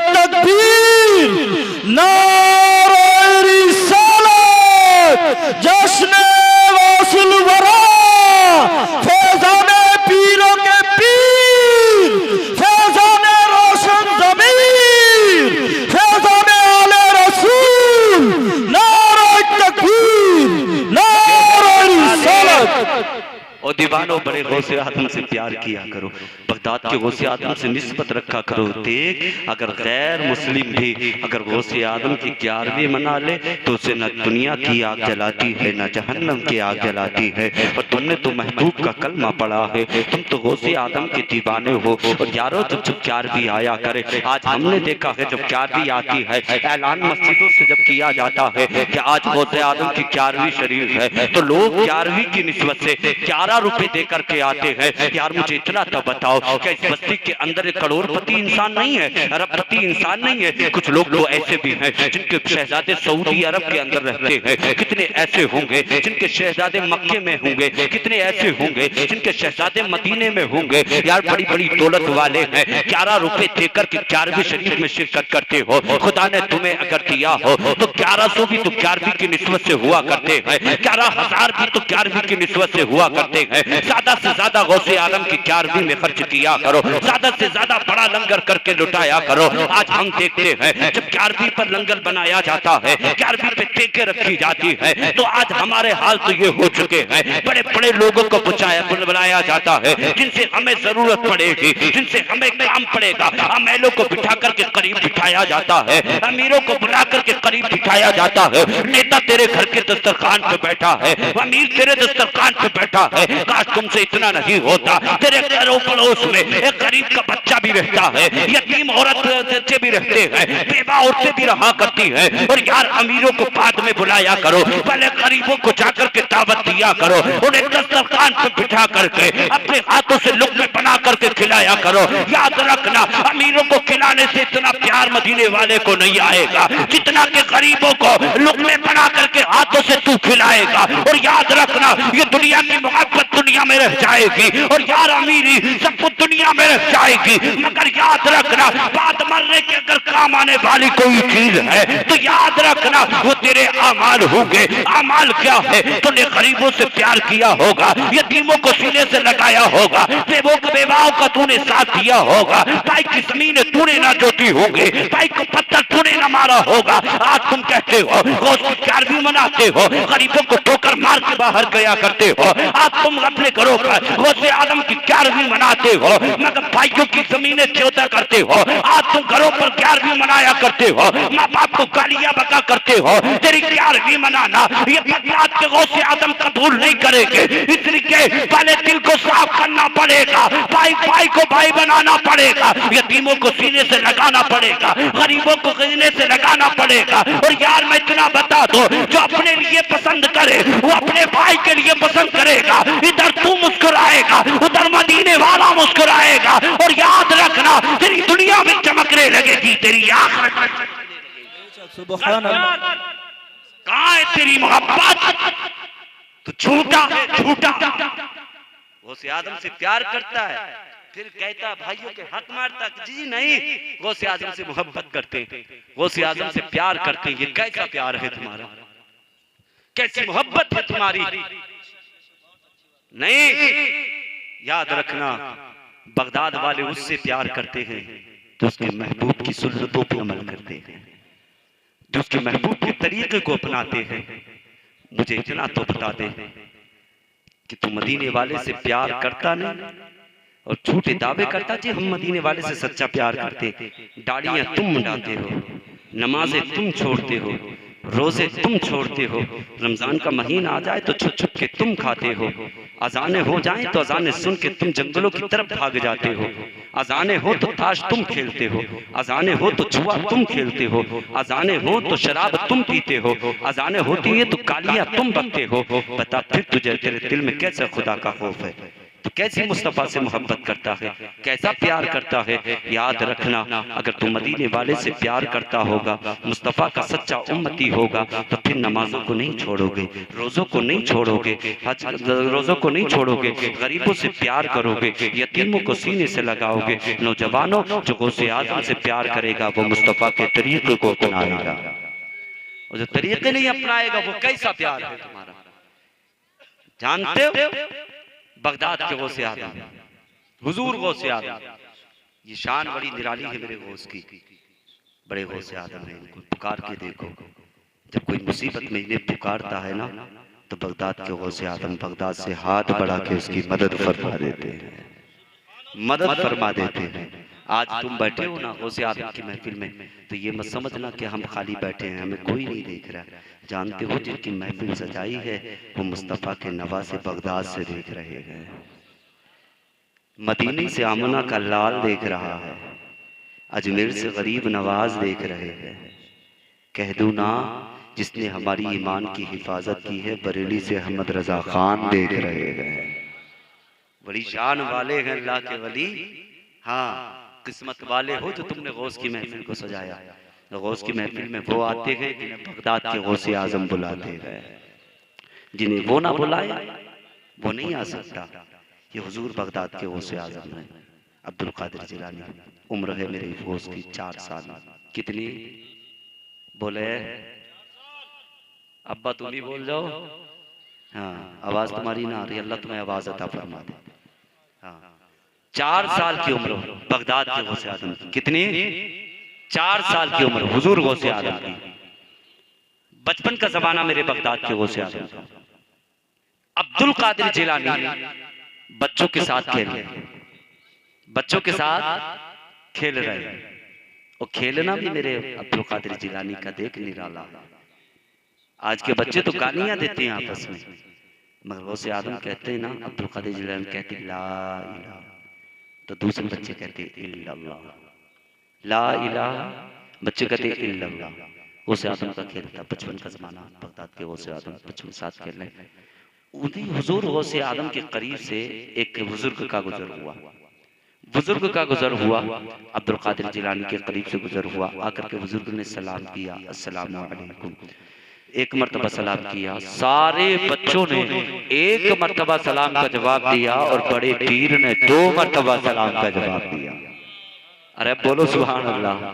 तकबीर, नारे रिसालत, जश्न गौसुल वरा, फैज़ाने पीरों के पीर, फैज़ाने रोशन ज़मीर, फैज़ाने आले रसूल, नारे तकबीर, नारे रिसालत। और दीवानों बड़े गौसे आदम से प्यार किया करो, बगदाद के गौसे आदम से निस्बत रखा करो। देख अगर गैर मुस्लिम भी अगर गौसे आदम की 11वीं मना ले तो उसे न दुनिया की आग जलाती है न जहन्नम की आग जलाती है। और तुमने तो महबूब का कलमा पढ़ा है, तुम तो गौसे आदम के दीवाने हो। और यारों जब 11वीं आया करे, आज हमने देखा है जब 11वीं आती है ऐलान मस्जिदों से जब किया जाता है कि आज गौसे आदम की 11वीं शरीफ है तो लोग 11वीं की निस्बत से 11 रुपए देकर के आते हैं, यार मुझे इतना तो बताओ, क्या इस बस्ती के अंदर एक करोड़पति इंसान नहीं है, अरबपति इंसान नहीं है? कुछ लोग तो ऐसे भी हैं जिनके शहजादे सऊदी अरब के अंदर रहते हैं, कितने ऐसे होंगे जिनके शहजादे मक्के में होंगे, कितने ऐसे होंगे जिनके शहजादे मदीने में होंगे। यार बड़ी बड़ी दौलत वाले हैं, 11 रुपए देकर के 11वीं शरीफ में शिरकत करते हो। खुदा ने तुम्हें अगर दिया हो तो 1100 भी तो 11वीं की निस्बत से हुआ करते हैं, 11,000 भी तो 11वीं की निस्बत से हुआ करते हैं। ज्यादा से ज्यादा गौसे आलम की 11वीं में खर्च किया करो, ज्यादा से ज्यादा बड़ा लंगर करके लुटाया करो। आज हम देखते हैं जब 11वीं पर लंगर बनाया जाता है, 11वीं पे टेके रखी जाती है, तो आज हमारे हाल तो ये हो चुके हैं, बड़े बड़े लोगों को बुलाया जाता है जिनसे हमें जरूरत पड़ेगी, जिनसे हमें काम पड़ेगा, अमीरों को बिठा करके करीब बिठाया जाता है, अमीरों को बुला करके करीब बिठाया जाता है। नेता तेरे घर के दस्तरखान पे बैठा है, अमीर तेरे दस्तरखान पे बैठा है। काश तुमसे इतना नहीं होता, तेरे घरों पड़ोस में एक गरीब का बच्चा भी रहता है, यतीम औरत बच्चे भी रहते हैं, बेवा औरतें भी रहा करती है। और यार अमीरों को बाद में बुलाया करो, पहले गरीबों को जाकर के दावत दिया करो, उन्हें दस्तरखान पे बिठा करके अपने हाथों से लुक़्मे बना करके खिलाया करो। याद रखना, अमीरों को खिलाने से इतना प्यार मदीने वाले को नहीं आएगा जितना कि गरीबों को लुक़्मे बना करके हाथों से तू खिलाएगा। और याद रखना, ये दुनिया की मोहब्बत दुनिया में रह जाएगी, और यार अमीरी सब कुछ दुनिया में रह जाएगी, मगर याद रखना बाद मरने के अगर काम आने वाली कोई चीज है तो याद रखना वो तेरे अमाल होंगे। अमाल क्या है? तूने गरीबों से प्यार किया होगा, यतीमों को सीने से लगाया होगा, बेवाओं का तूने साथ दिया होगा, भाई की जमीन तूने ना जोती होंगे, भाई को पत्थर तूने ना मारा होगा। आज तुम कहते हो रोज की 11वीं मनाते हो, गरीबों को ठोकर मार के बाहर गया करते हो। आज तुम अपने घरों पर गौसे आदम की 11वीं मनाते हो, मगर भाइयों की जमीनें चौथा करते हो। आज तुम घरों पर 11वीं मनाया करते हो, माँ बाप को गालियां बका करते हो। तेरी 11वीं मनाना ये बदलाव के गौसे आदम कबूल नहीं करेंगे, इसलिए पहले दिल को साफ करना पड़ेगा, भाई भाई को भाई बनाना पड़ेगा, यतीमों को सीने से लगाना पड़ेगा, गरीबों को सीने से लगाना पड़ेगा। और यार मैं इतना बता दो, जो अपने लिए पसंद करे वो अपने भाई के लिए पसंद करेगा। इधर तू मुस्कुराएगा, उधर मदीने वाला मुस्कुराएगा। और याद रखना, तेरी दुनिया में चमकने लगेगी तेरी आखिरत। सुभान अल्लाह। कहाँ है तेरी मोहब्बत? तो झूठा है, झूठा। गौसे आजम से प्यार करता है, फिर कहता भाइयों के हक मारता कि जी नहीं, गौसे आजम से मोहब्बत करते, गौसे आजम से प्यार करते। ये कैसा प्यार है तुम्हारा? कैसी मोहब्बत है तुम्हारी? नहीं, याद रखना, बगदाद वाले उससे प्यार करते हैं तो उसके महबूब की सुन्नतों पर अमल करते हैं, जो उसके महबूब के तरीके को अपनाते हैं। मुझे इतना तो बता दे कि तू मदीने वाले से प्यार करता नहीं और झूठे दावे करता जी हम मदीने वाले से सच्चा प्यार करते। दाढ़ियां तुम मुंडाते हो, नमाजें तुम छोड़ते हो, रोजे तुम छोड़ते हो, रमजान का महीना आ जाए तो छुप छुप के तुम खाते हो, अजाने हो जाए तो अजाने सुन के तुम जंगलों की तरफ भाग जाते हो, अजाने हो तो ताश तुम खेलते हो, अजाने हो तो जुआ तुम खेलते हो, अजाने हो तो शराब तुम पीते हो, अजाने होती है तो गालियां तुम बकते हो। बता फिर तुझे तेरे दिल में कैसा खुदा का खौफ है? तो कैसी मुस्तफा से मोहब्बत करता है, कैसा प्यार करता है? याद रखना, अगर तू मदीने वाले से प्यार करता होगा, मुस्तफा का सच्चा उम्मती होगा, तो फिर नमाजों को नहीं छोड़ोगे, रोजों को नहीं छोड़ोगे, रोजों को नहीं छोड़ोगे, गरीबों से प्यार करोगे, यतीमों को सीने से लगाओगे। नौजवानों, जो गौसे आज़म से प्यार करेगा वो मुस्तफा के तरीके को अपनाएगा, और जो तरीके नहीं अपनाएगा वो कैसा प्यार है तुम्हारा? जानते हो बगदाद के गौसे आज़म, हुजूर गौसे आज़म, ये शान बड़ी निराली है मेरे गौस की। बड़े गौसे आज़म है, इनको पुकार के देखो। जब कोई मुसीबत में इन्हें पुकारता है ना, तो बगदाद के गौसे आज़म बगदाद से हाथ बढ़ा के उसकी मदद फरमा देते हैं, मदद फरमा देते हैं। आज तुम बैठे हो ना गौसे आज़म की महफिल में, तो ये मत समझना कि हम खाली बैठे हैं, हमें कोई नहीं देख रहा। जानते हो जिनकी महफिल सजाई है वो मुस्तफ़ा के नवासे बगदाद से देख रहे हैं, मदीने से आमना का लाल देख रहा है, अजमेर से गरीब नवाज देख रहे हैं। कह दूं ना, जिसने हमारी ईमान की हिफाजत की है, बरेली से अहमद रजा खान देख रहे हैं। बड़ी शान वाले हैं अल्लाह के वली। हाँ, किस्मत वाले हो जो तुमने गौस की महफिल को सजाया। तो गौस की महफिल में वो आते हैं जिन्हें बगदाद के गौसे आजम बुलाते हैं। जिन्हें वो ना बुलाए वो नहीं आ सकता। ये हुजूर बगदाद के गौसे आजम हैं, अब्दुल कादिर जिलानी। उम्र है मेरे गौस की 4 साल। कितनी बोले? अब्बा तुम ही बोल जाओ। हाँ, आवाज तुम्हारी ना आ रही, अल्लाह तुम्हें आवाज अता फरमा दे। हाँ, 4 साल की उम्र बगदाद के गौसे आजम की। कितनी? 4 साल की उम्र हुजूर गौसे आजम की। बचपन का जमाना मेरे बगदाद के गौसे आजम का। अब्दुल कादिर जिलानी बच्चों के साथ खेल रहे, बच्चों के साथ खेल रहे। और खेलना भी मेरे अब्दुल कादिर जिलानी का देख निराला। आज के बच्चे तो गालियां देते हैं आपस में, मगर गौसे आजम कहते हैं ना, अब्दुल कादिर जिलानी कहते ला इलाहा, तो दूसरे बच्चे कहते इल्लल्लाह। ला इलाहा, बच्चे कहते इल्लल्लाह। गौसे आजम का खेल था, बचपन का जमाना। बगदाद के गौसे आजम बच्चों के साथ खेल रहे। उन्हीं हुजूर गौसे आजम के करीब से एक बुजुर्ग का गुजर हुआ। बुजुर्ग का गुजर हुआ, अब्दुल कादिर जिलानी के करीब से गुजर हुआ। आकर के बुजुर्ग ने सलाम किया, अस्सलामु अलैकुम। एक मर्तबा सलाम किया। सारे बच्चों ने एक मर्तबा सलाम का जवाब दिया और बड़े पीर ने 2 मर्तबा सलाम का जवाब दिया। अरे बोलो सुभान अल्लाह।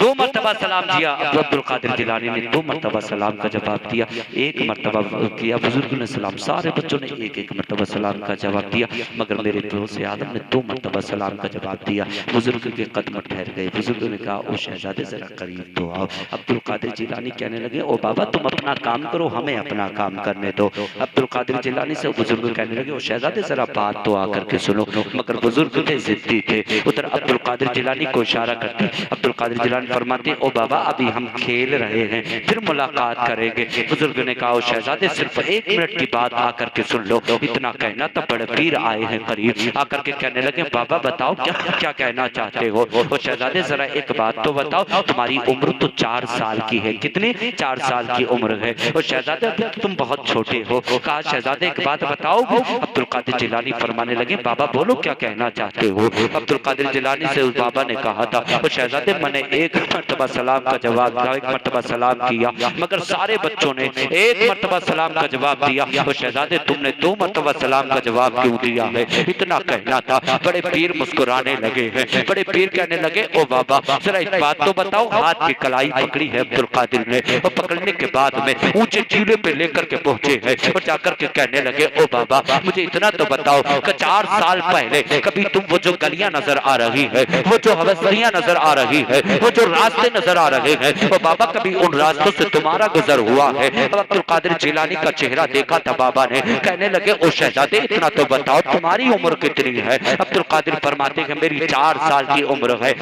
2 मर्तबा सलाम दिया। अब्दुल कादिर जिलानी ने 2 मर्तबा सलाम का जवाब दिया। एक मर्तबा किया बुजुर्ग ने सलाम, सारे बच्चों ने एक मर्तबा सलाम का जवाब दिया, मगर मेरे गौसे आजम ने 2 मर्तबा सलाम का जवाब दिया। बुजुर्ग के कदम ठहर गए। बुजुर्ग ने कहा, ओ शहजादे जरा करीब तो आओ। अब्दुल कादिर जिलानी कहने लगे, ओ बाबा तुम अपना काम करो, हमें अपना काम करने दो। अब्दुल कादिर जिलानी से बुजुर्ग कहने लगे, ओ शहजादे जरा बात तो आकर के सुनो। मगर बुजुर्ग थे, जिद्दी थे। उधर अब्दुल कादिर जिलानी को इशारा करते अब्दुल कादिर जिलानी फरमाते, ओ बाबा अभी हम खेल रहे हैं, फिर मुलाकात करेंगे। बुजुर्ग ने कहा, ओ शहजादे सिर्फ 1 मिनट की बात आकर के सुन लो। इतना कहना तो बड़े पीर आए हैं करीब। आकर के कहने लगे, बाबा बताओ क्या क्या कहना चाहते हो। ओ शहजादे जरा एक बात तो बताओ, तुम्हारी उम्र तो 4 साल की है। कितनी? 4 साल की उम्र है। और शहजादे तुम बहुत छोटे हो। कहा, शहजादे एक बात बताओ। अब्दुल कादिर जिलानी फरमाने लगे, बाबा बोलो क्या कहना चाहते हो। अब्दुल कादिर जिलानी से उस बाबा ने कहा था, ओ शहजादे मैंने 1 मर्तबा सलाम का जवाब दिया, 1 मर्तबा सलाम किया, मगर सारे बच्चों ने 1 मर्तबा सलाम का जवाब दिया। तो शहजादे तुमने 2 मर्तबा सलाम का जवाब क्यों दिया है। इतना कहना था। बड़े पीर मुस्कुराने लगे हैं। बड़े पीर कहने लगे, ओ बाबा जरा एक बात तो बताओ। हाथ की कलाई पकड़ी है अब्दुल कादिर ने, और पकड़ने के बाद में ऊंचे टीले पे लेकर के पहुंचे हैं और जाकर के कहने लगे, ओ बाबा मुझे इतना तो बताओ कि 4 साल पहले कभी तुम वो जो गलियां नजर आ रही है, वो जो हवसरियां नजर आ रही है, वो जो रास्ते नजर आ रहे हैं, वो बाबा कभी उन रास्तों से तुम्हारा गुजर हुआ है। अब्दुल कादिर जिलानी का चेहरा देखा था बाबा ने। कहने लगे, ओ शहजादे इतना तो बताओ तुम्हारी उम्र कितनी है। अब्दुल कादिर फरमाते हैं, मेरी 4 साल की उम्र है।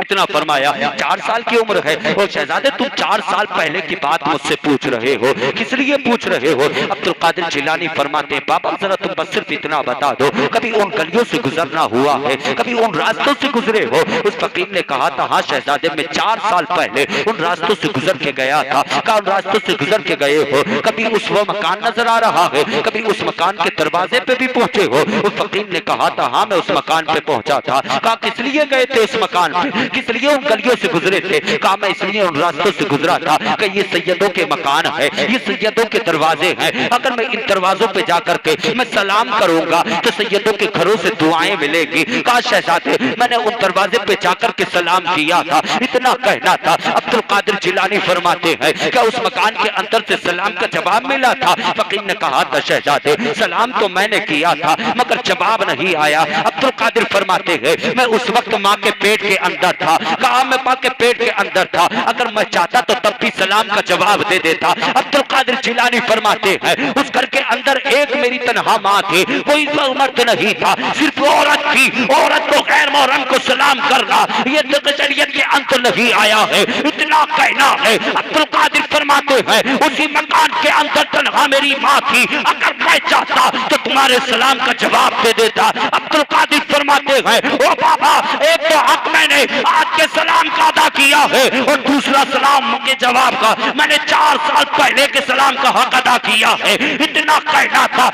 इतना फरमाया, 4 साल की उम्र है। ओ शहजादे तुम 4 साल पहले की बात मुझसे पूछ रहे हो, किस लिए पूछ रहे हो। अब्दुल कादिर जिलानी फरमाते हैं, बाबा जरा तुम बस सिर्फ इतना बता दो, कभी उन गलियों से गुजरना हुआ है, कभी उन रास्तों से गुजरे हो। उस फकीर ने कहा था, हाँ शहजादे मैं 4 साल पहले उन रास्तों से गुजर के गया था। कहा उन रास्तों से गुजर के गए हो, कभी उस वो मकान नजर आ रहा है, कभी उस मकान के दरवाजे पे भी पहुंचे हो। उस फकीर ने कहा था, हाँ मैं उस मकान पे पहुंचा था। कहा किस लिए गए थे उस मकान पे, किस लिए उन गलियों से गुजरे थे। कहा मैं इसलिए उन रास्तों से गुजरा था कि ये सैयदों के मकान है, ये सैयदों के दरवाजे हैं। अगर मैं इन दरवाजों पे जाकर के मैं सलाम करूंगा तो सैयदों के घरों से दुआएं मिलेगी। कहा शहजादे मैंने उन दरवाजे पे जाकर के सलाम किया था। इतना कहना था। अब्दुल कादिर जिलानी फरमाते हैं, क्या उस मकान के अंदर से सलाम का जवाब मिला था। फकीर ने कहा था, शहजादे सलाम तो मैंने किया था मगर जवाब नहीं आया। अब्दुल कादिर फरमाते हैं, मैं उस वक्त माँ के पेट के अंदर था। कहा मैं माँ के पेट के अंदर था, अगर मैं चाहता तो तब भी सलाम का जवाब दे देता। अब्दुल कादिर जिलानी फरमाते हैं, उस घर के अंदर एक मेरी तनहा माँ थी, कोई मर्द नहीं था, सिर्फ औरत थी। औरत को गैर मोहरम को सलाम करना ये शरीयत के अंदर नहीं आया है। इतना कहना है। अब्दुल कादिर फरमाते हैं, उसी मकान के अंदर तनहा मेरी माँ थी, अगर मैं चाहता तो तुम्हारे सलाम का जवाब दे देता। अब्दुल कादिर फरमाते हैं, ओ बाबा एक तो हक मैंने बाद के सलाम का अदा किया है और दूसरा सलाम के जवाब का मैंने 4 साल पहले के सलाम का हक अदा किया है। इतना कहना था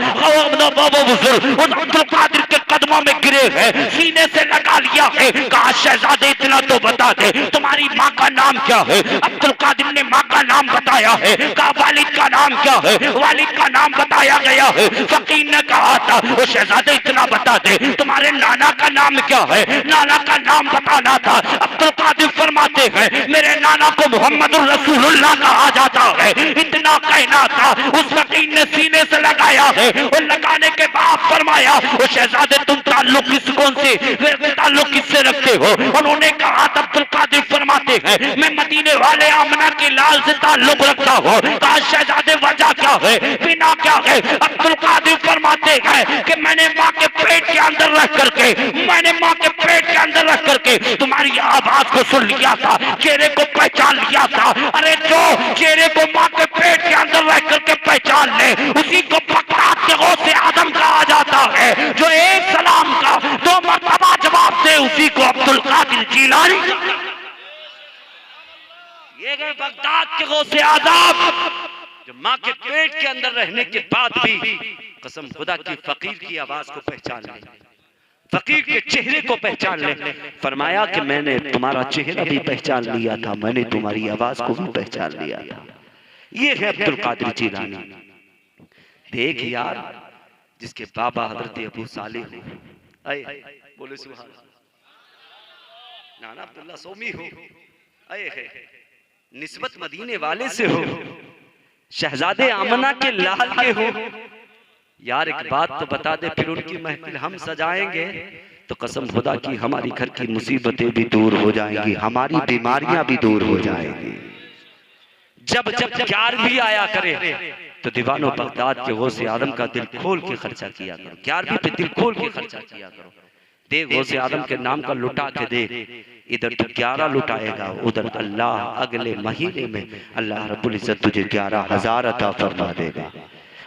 अब्दुल कादिर के कदमों में गिरे हैं, सीने से लगा लिया है, कहा शहजादे इतना तो बता दे तुम्हारी माँ का नाम क्या है। अब्दुल कादिर ने माँ का नाम बताया है, कहा वालिद का नाम क्या है, वालिद का नाम बताया गया है। फकीर ने कहा था वो शहजादे इतना बता दे तुम्हारे नाना का नाम क्या है, नाना का नाम बताना था। अब्दुल कादिर फरमाते हैं मेरे नाना को मोहम्मद रसूलुल्लाह कहा जाता है। इतना कहना था, उस फकीर ने सीने से लगाया है और लगाने के बाद फरमाया वो शहजादे तुम ताल्लुक ताल्लुक किससे रखते हो। उन्होंने कहा अब्दुल कादिर फरमाते हैं मैं मदीने वाले आमना के लाल से ताल्लुक रखता हूँ। कहा शहजादे वजह क्या है, बिना क्या है। अब्दुल कादिर फरमाते हैं कि मैंने माँ के पेट के अंदर रख करके तुम्हारी आवाज को सुन लिया था, चेहरे को पहचान लिया था। अरे जो चेहरे को माँ के पेट के अंदर रख करके पहचान ले उसी को बगदाद के गौसे आदम कहा जाता है। जो एक सलाम का 2 मरतबा जवाब दे उसी को अब्दुल कादिर जीलानी। ये गए बगदाद के गौसे आदम जो माँ के पेट के अंदर रहने के बाद भी कसम खुदा की फकीर की आवाज को पहचान ले, फकीर के चेहरे को पहचान ले। फरमाया कि मैंने तुम्हारा चेहरा भी पहचान लिया था, मैंने तुम्हारी आवाज को भी पहचान लिया था। ये है अब्दुल कादिर जीलानी। देख यार जिसके बाबा हजरत अबू सालेह हो, आए बोले सुभान अल्लाह, नाना अब्दुल्ला सोमी हो, आए है निस्बत मदीने वाले से हो, शहजादे आमना के लाल के हो। यार एक बात तो बता दे, फिर उनकी महफिल हम सजाएंगे तो कसम खुदा की हमारी घर की मुसीबतें भी दूर हो जाएंगी, हमारी बीमारियां भी दूर हो जाएंगी। जब जब प्यार भी आया करे तो दीवानों बगदाद के गौसे आदम का दिल खोल के खर्चा किया करो, 11वीं पे दिल खोल के खर्चा किया करो। देख गौसे आदम के नाम का लुटा के देख, इधर तो 11 लुटाएगा, उधर अल्लाह अगले महीने में अल्लाह रब्बुल इज्जत तुझे 11,000 अता फरमा देगा।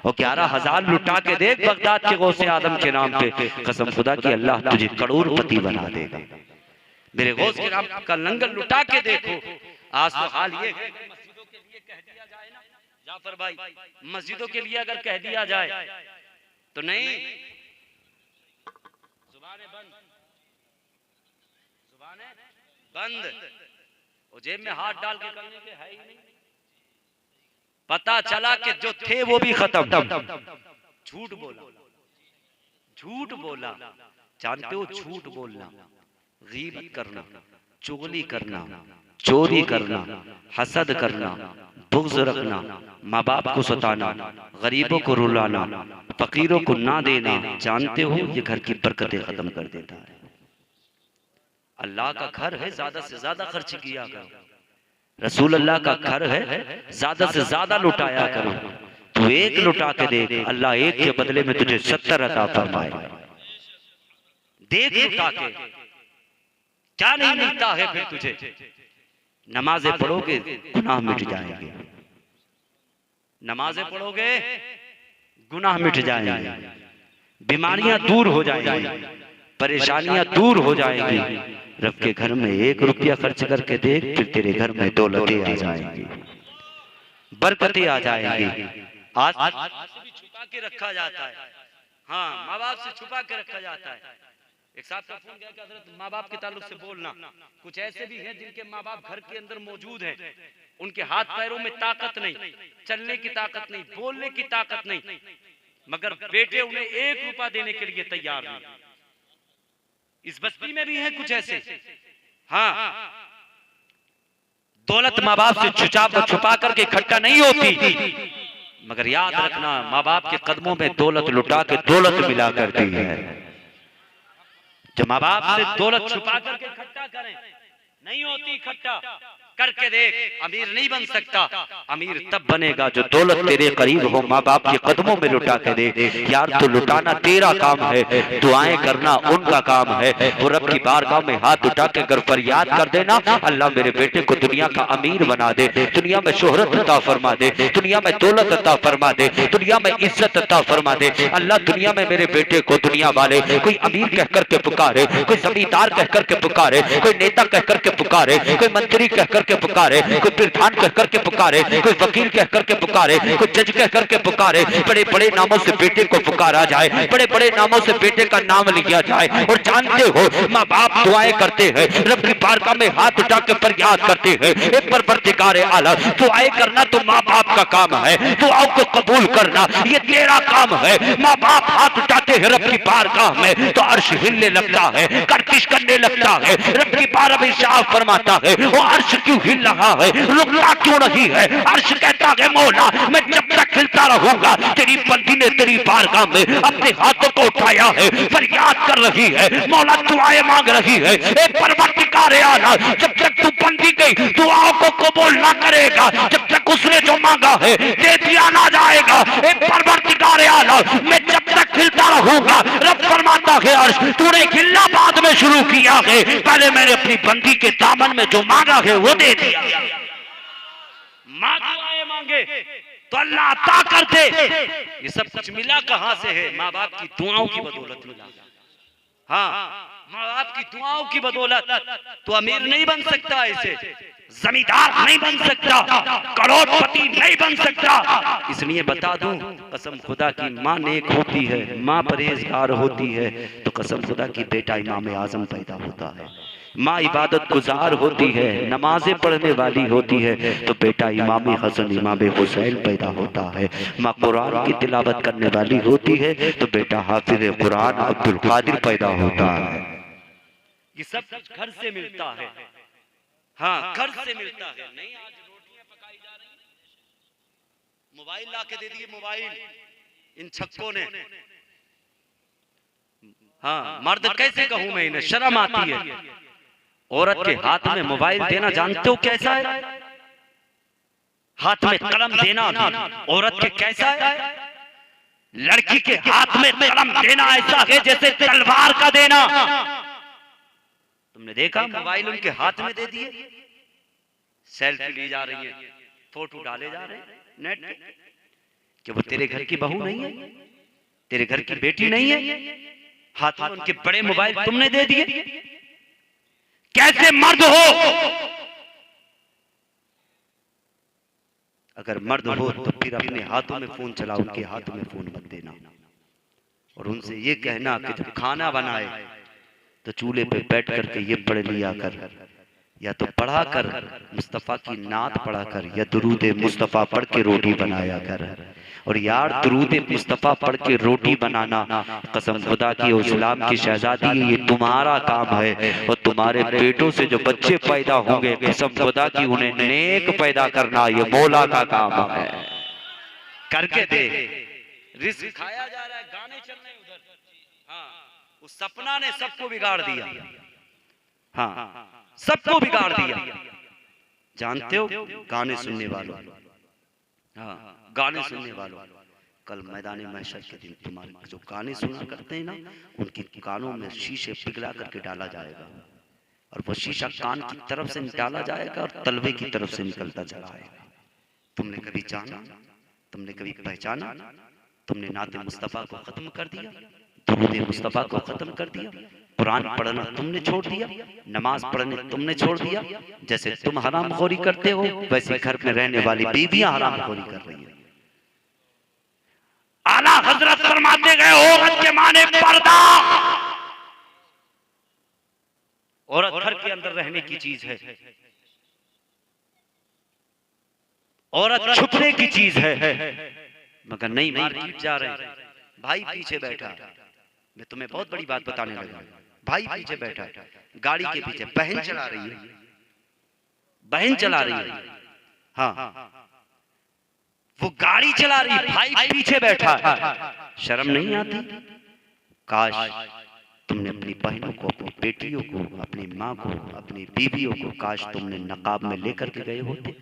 और 11,000 लुटा के देख बगदाद के गौसे आदम के नाम पे, कसम खुदा की अल्लाह तुझे करोड़पति बना देगा। मेरे गौस के नाम का लंगर लुटा के देखो। आज तो हाल ये मस्जिदों के लिए कह दिया जाए ना जाफर भाई, मस्जिदों के लिए अगर कह दिया जाए तो नहीं, जुबानें बंद, और जेब में हाथ डाल के करने के है ही नहीं। पता चला कि जो थे वो भी खत्म। झूठ बोला, जानते हो झूठ बोलना, गीबत करना, चुगली करना, चोरी करना, हसद करना, बुग़्ज़ रखना, माँ बाप को सताना, गरीबों को रुलाना, फकीरों को ना देना, जानते हो ये घर की बरकतें खत्म कर देता है। अल्लाह का घर है, ज्यादा से ज्यादा खर्च किया करो। रसूल अल्लाह का घर है, ज्यादा से ज्यादा लुटाया करो। तू एक लुटा के देख, अल्लाह एक के बदले में तुझे 70 अता फरमाएगा। देख लुटा के क्या नहीं मिलता है फिर तुझे। नमाजें पढ़ोगे गुनाह मिट जाएंगे, नमाजें पढ़ोगे गुनाह मिट जाएंगे, बीमारियां दूर हो जाएंगी, परेशानियां दूर हो जाएंगी। रब के घर में 1 रुपया खर्च करके देख, फिर तेरे घर में दौलतें आ जाएंगी, बरकतें आ जाएंगी। आज से भी छुपा के रखा जाता है, हाँ माँ बाप से छुपा के रखा जाता है। एक साहब का फोन गया कि हजरत माँ बाप के ताल्लुक से बोलना। कुछ ऐसे भी हैं जिनके माँ बाप घर के अंदर मौजूद हैं, उनके हाथ पैरों में ताकत नहीं, चलने की ताकत नहीं, बोलने की ताकत नहीं, मगर बेटे उन्हें 1 रुपया देने के लिए तैयार नहीं। इस बस्ती में भी हैं कुछ ऐसे। हाँ, दौलत माँ बाप से छुपा करके इकट्ठा नहीं होती, मगर याद रखना माँ बाप के कदमों में दौलत लुटा के दौलत मिला करती है। जब माँ बाप से दौलत छुपा करके इकट्ठा करें, नहीं होती इकट्ठा। करके देख, अमीर नहीं बन सकता। अमीर तब बनेगा जो दौलत तेरे करीब हो, माँ बाप के कदमों में लुटा के दे। यार तो लुटाना तेरा काम है, दुआएं करना उनका काम है। वो रब की बारगाह में हाथ उठा के अगर फरियाद कर देना, अल्लाह मेरे बेटे को दुनिया का अमीर बना दे, दुनिया में शोहरत अता फरमा दे, दुनिया में दौलत अता फरमा दे, दुनिया में इज्जत अता फरमा दे। अल्लाह दुनिया में मेरे बेटे को दुनिया वाले कोई अमीर कह करके पुकारे, कोई जमींदार कह करके पुकारे, कोई नेता कह करके पुकारे, कोई मंत्री कह करके पुकारे, कोई प्रधान कह करके पुकारे, कोई वकील कह करके पुकारे, कोई जज कह करके पुकारे। बड़े बड़े नामों से बेटे को पुकारा जाए, बड़े बड़े नामों से बेटे का नाम लिया जाए। और जानते हो माँ बाप दुआएं करते हैं, रब की बारगाह में हाथ उठा के फरियाद करते हैं। एक परवरदिगार आलम, दुआएं करना तो माँ बाप का काम है, दुआओं को कबूल करना ये तेरा काम है। माँ बाप हाथ उठाते हैं रब की बारगाह में तो अर्श हिलने लगता है, गर्दिश करने लगता है। रब की बारगाह में साफ फरमाता है, वो अर्श क्यों हिल रहा है, रुकना क्यों नहीं है। अर्श कहता है मौला मैं जब तक हिलता रहूंगा, तेरी बंदी ने तेरी बारगाह में अपने हाथों को उठाया है, फरियाद कर रही है, मौला दुआएं मांग रही है। एक परवरदिगार आला, जब तक तू बंदी की दुआओं को कबूल ना करेगा, जब तक उसने जो मांगा है दे दिया ना जाएगा। एक परवरदिगार आला, मैं जब तक हिलता रहूंगा, रब फरमाता है अर्श तूने हिलना बाद में शुरू किया है, पहले मैंने अपनी बंदी के दामन में जो मांगा है वो दे दिया। दुआएं मांगे तो अल्लाह अता कर दे। ये सब कुछ मिला कहां से है? माँ बाप की दुआओं की बदौलत मिला। हाँ, माँ बाप की दुआओं की बदौलत। तो अमीर नहीं बन सकता, ऐसे जमींदार नहीं बन सकता, करोड़पति नहीं बन सकता। इसलिए बता दूं, कसम खुदा की माँ नेक होती है, माँ परहेजगार होती है तो कसम खुदा की बेटा इमाम आजम पैदा होता है। माँ इबादत गुजार होती है, नमाजें पढ़ने वाली होती है तो बेटा इमाम हसन इमाम हुसैन पैदा होता है। माँ कुरान की तिलावत करने वाली होती है तो बेटा हाफिज कुरान अब्दुल कादिर पैदा होता है। ये सब कुछ घर से मिलता है। हाँ, घर से मिलता है। नहीं आज रोटियां पकाई जा रही, मोबाइल ला के दे दिए, मोबाइल इन छक्कों ने। हाँ, मर्द कैसे कहूं मैं, इन्हें शर्म आती है। औरत के हाथ में मोबाइल देना जानते हो कैसा है? हाथ में कलम देना भी औरत के कैसा है? लड़की के हाथ में कलम देना ऐसा है जैसे तलवार का देना। तुमने देखा मोबाइल उनके हाथ में दे दिए, सेल्फी ली जा रही है, फोटो डाले जा रहे हैं नेट पे। क्या वो तेरे घर की बहू नहीं है, तेरे घर की बेटी नहीं है? हाथ में उनके बड़े मोबाइल तुमने दे दिए। कैसे मर्द हो? अगर मर्द हो तो फिर अपने हाथों में फोन चलाओ, उनके हाथों में फोन मत देना। और उनसे ये कहना कि जब खाना बनाए तो चूल्हे पे बैठ करके ये पढ़ लिया कर, या तो पढ़ा कर मुस्तफा की नात पढ़ा कर, या दुरूद मुस्तफा पढ़ के रोटी बनाया कर। और यार दुरूद मुस्तफा पढ़ के रोटी बनाना कसम खुदा की इस्लाम की शहजादी ये तुम्हारा काम है। और तुम्हारे पेटों से जो बच्चे पैदा होंगे कसम खुदा की उन्हें नेक पैदा करना ये मौला का काम है। करके दे, रिस्क खाया जा रहा है, गाने चल रहे उधर। हाँ, उस सपना ने सबको बिगाड़ दिया। हाँ, सबको बिगाड़ दिया। जानते हो गाने सुनने वालों, हाँ गाने सुनने वालों, कल मैदान महशर के दिन तुम्हारे जो गाने सुना करते हैं ना, उनके कानों में शीशे पिघला करके डाला जाएगा और वो शीशा कान की तरफ से निकाला जाएगा और तलवे की तरफ से निकलता चला आएगा। तुमने कभी जाना, तुमने कभी पहचाना? तुमने नाते मुस्तफा को खत्म कर दिया, दुरूद मुस्तफा को खत्म कर दिया, कुरान पढ़ना तुमने छोड़ दिया, नमाज पढ़ने तुमने छोड़ दिया। जैसे तुम हरामखोरी करते हो वैसे घर में रहने वाली बीवियां हरामखोरी कर रही है। आला हजरत फरमाते गए औरत के माने पर्दा। औरत घर के अंदर रहने की चीज है, औरत छुपने की चीज है। मगर नहीं, मार्केट जा रहे हैं, भाई पीछे बैठा। मैं तुम्हें बहुत बड़ी बात बताने लगा। भाई पीछे बैठा, गाड़ी के पीछे बहन चला रही है, बहन चला रही है। हाँ, वो गाड़ी चला रही है, भाई पीछे बैठा है। शर्म नहीं आती? काश तुमने अपनी बहनों को, अपनी बेटियों को, अपनी माँ को, अपनी बीवियों को काश तुमने नकाब में लेकर के गए होते,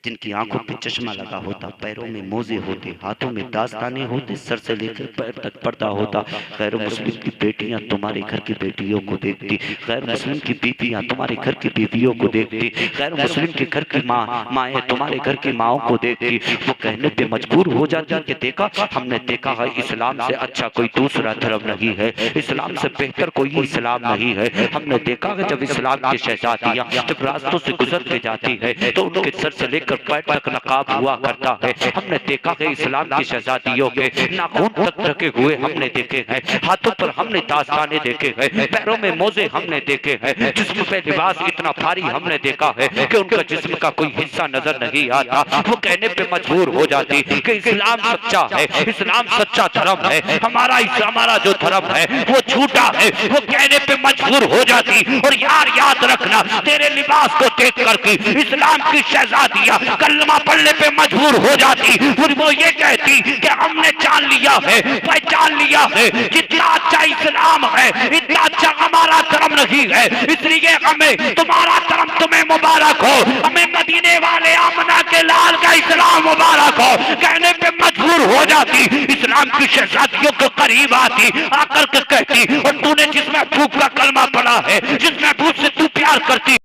जिनकी आंखों पे चश्मा लगा होता, पैरों में मोजे होते, हाथों में दास्ताने होते, सर से लेकर पैर तक पर्दा होता। गैर मुस्लिम की बेटियां तुम्हारे घर की बेटियों को देखती, गैर मुस्लिम की बीवियां तुम्हारे घर की बीवियों को देखती, गैर मुस्लिम के घर की माएँ तुम्हारे घर की माओं को देखती। वो कहने पे मजबूर हो जाती कि देखा, हमने देखा है इस्लाम से अच्छा कोई दूसरा धर्म नहीं है, इस्लाम से बेहतर कोई इस्लाम नहीं है। हमने देखा है जब इस्लाम की शहजादियां जब रास्तों से गुजर के जाती है तो उनके सर से लेकर पैर तक नकाब हुआ करता है। हमने देखा है इस्लाम की शहजादियों के नाखून तक रखे हुए हमने देखे हैं, हाथों पर हमने दास्ताने देखे हैं, पैरों में मोजे हमने देखे हैं, जिस्म पे लिबास इतना भारी हमने देखा है कि उनका जिस्म का कोई हिस्सा नजर नहीं आता। वो कहने पे मजबूर हो जाती कि इस्लाम सच्चा है, इस्लाम सच्चा धर्म है, हमारा जो धर्म है वो झूठा है। वो कहने पे मजबूर हो जाती। और यार याद रखना, तेरे लिबास को देख करके इस्लाम की शहजादियां कलमा पढ़ने पे मजबूर हो जाती। फिर वो ये कहती कि हमने जान लिया है, पहचान लिया है, जितना अच्छा इस्लाम है इतना अच्छा हमारा धर्म नहीं है, इसलिए हमें तुम्हारा धर्म तुम्हें मुबारक हो, हमें मदीने वाले आमना के लाल का इस्लाम मुबारक हो। कहने पे मजबूर हो जाती, इस्लाम की शहजादियों के करीब आती, आकर के कहती, और तूने जिस महबूब का कलमा पढ़ा है, जिस महबूब से तू प्यार करती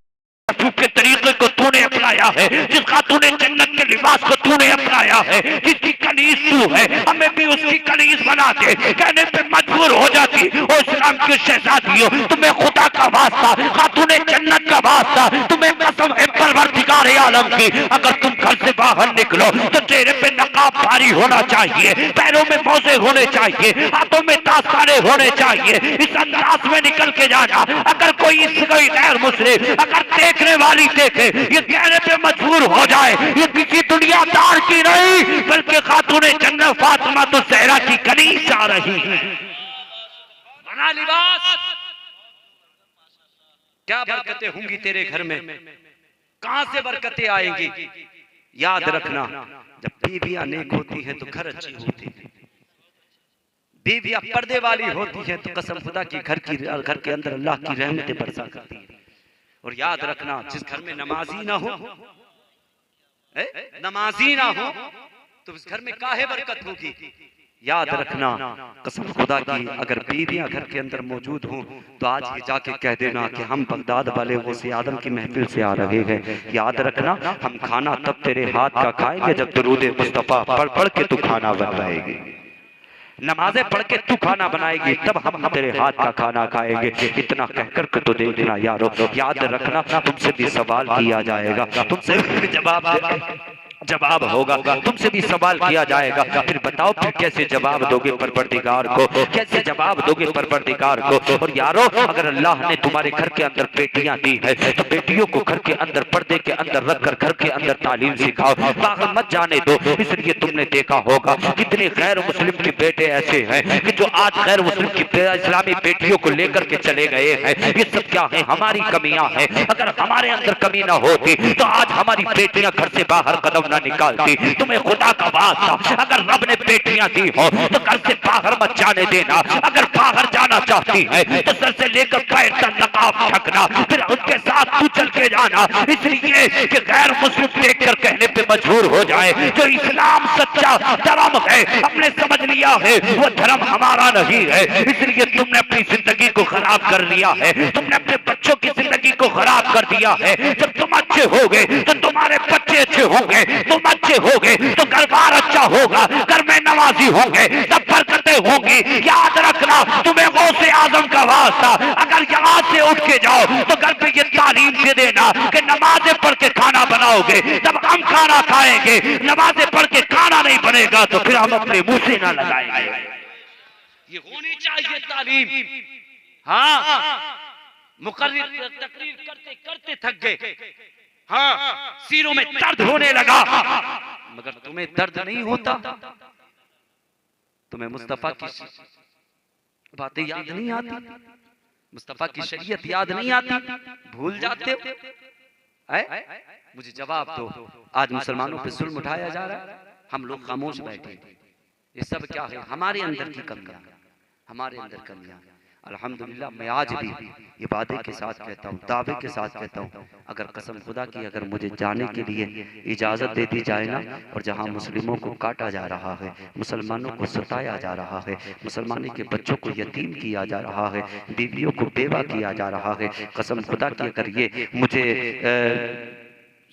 के तरीके को तूने अपनाया है, जिस खातूने जन्नत के लिबास को तूने अपनाया है, जिसकी कनीज तू है, हमें भी उसकी कनीज बना दे। कहने पे मजबूर हो जाती। और इस्लाम की शहजादियों, तुम्हें खुदा का वास्ता, खातूने जन्नत का वास्ता, तुम्हें कसम है परवरदिगार आलम की, अगर तुम घर से बाहर निकलो तो चेहरे पे नकाब भारी होना चाहिए, पैरों में मोजे होने चाहिए, हाथों में दास्ताने होने चाहिए, इस अंदाज में निकल के जाना। अगर कोई गैर मुस्लिम अगर देखने वाली देखे, ये कहने पे मजबूर हो जाए, ये किसी दुनियादार की नहीं बल्कि खातूने जन्नत फातिमा तो ज़हरा की कनीज आ रही है। बना लिबास, क्या बरकतें होंगी तेरे घर में, कहां से बरकतें आएंगी। याद रखना, जब बीवियां नेक होती हैं तो घर अच्छी होती है, बीवियां पर्दे वाली होती हैं तो कसम खुदा की घर के अंदर अल्लाह की रहमतें बरसा करती है। और याद रखना, जिस घर में नमाजी ना हो, नमाजी ना हो तो उस घर में काहे बरकत होगी। याद रखना, कसम खुदा की, अगर बीवियां घर के अंदर मौजूद हों तो आज ये जाके कह देना कि हम बगदाद वाले गौसे आदम की महफिल से आ रहे हैं। याद रखना, हम खाना तब तेरे हाथ का खाएंगे जब दुरूद मुस्तफा पढ़ पढ़ के तू खाना बनाएगी, नमाजें पढ़ के तू खाना बनाएगी, तब हम तेरे हाथ का खाना खाएंगे। इतना कहकर के तो देखना यारो, याद रखना, तुमसे भी सवाल किया जाएगा, तुमसे भी जवाब होगा, तुमसे भी सवाल किया जाएगा। फिर बताओ, फिर कैसे जवाब दोगे परवरदिगार को, कैसे जवाब दोगे परवरदिगार को। और यारो, अगर अल्लाह ने तुम्हारे घर के अंदर बेटियां दी है तो बेटियों को घर के अंदर पर्दे के अंदर रखकर घर के अंदर तालीम सिखाओ, बाहर मत जाने दो। इसलिए तुमने देखा होगा कितने गैर मुस्लिम के बेटे ऐसे हैं कि जो आज गैर मुस्लिम की इस्लामी बेटियों को लेकर के चले गए हैं। ये सब क्या है, हमारी कमियां हैं। अगर हमारे अंदर कमी ना होती तो आज हमारी बेटियां घर से बाहर कदम ना निकालती। तुम्हें खुदा का वास्ता, अगर रब ने बेटियां दी हो तो घर से बाहर मत जाने देना। अगर बाहर जाना चाहती है तो सर से लेकर पैर तक नकाब ढकना, फिर उनके साथ तू चल के जाना। इसलिए कि गैर मुस्लिम देखकर कहने पे मजबूर हो जाए, जो इस्लाम सच्चा धर्म है, हमने समझ लिया है वो धर्म हमारा नहीं है। इसलिए तुमने अपनी जिंदगी को खराब कर लिया है, तुमने अपने बच्चों की जिंदगी को खराब कर दिया है। जब तुम अच्छे हो गए तो तुम्हारे बच्चे अच्छे होंगे, तुम अच्छे हो गए तो घर बार अच्छा होगा, घर में नमाजी होंगे, तब बरकतें होंगी। याद रखना, तुम्हें गौसे आजम का वास्ता, अगर यहाँ से उठ के जाओ तो घर पे ये तालीम दे देना कि नमाजें पढ़ के खाना बनाओगे तब हम खाना खाएंगे, नमाजें पढ़ के खाना नहीं बनेगा तो फिर हम अपने मुंह से ना लगाएंगे। ये होनी चाहिए तालीम। हाँ, मुकर्रिर तकरीर करते करते थक गए, हाँ, सीरों में दर्द होने लगा, मगर तुम्हें दर्द नहीं होता, तुम्हें मुस्तफा की बातें याद नहीं आती, मुस्तफा की शरीयत याद नहीं आती, भूल जाते हो। मुझे जवाब दो, आज मुसलमानों पे जुल्म उठाया जा रहा है, हम लोग खामोश बैठे। ये सब क्या है, हमारे अंदर की कमियां, हमारे अंदर कमियां। अल्हम्दुलिल्लाह मैं आज भी ये वादे के साथ कहता हूँ, दावे के साथ कहता हूँ, अगर कसम खुदा की अगर मुझे जाने के लिए इजाज़त दे दी जाए ना, और जहाँ मुस्लिमों को काटा जा रहा है, मुसलमानों को सताया जा रहा है, मुसलमानों के बच्चों को यतीम किया जा रहा है, बीवियों को बेवा किया जा रहा है, कसम खुदा की अगर ये मुझे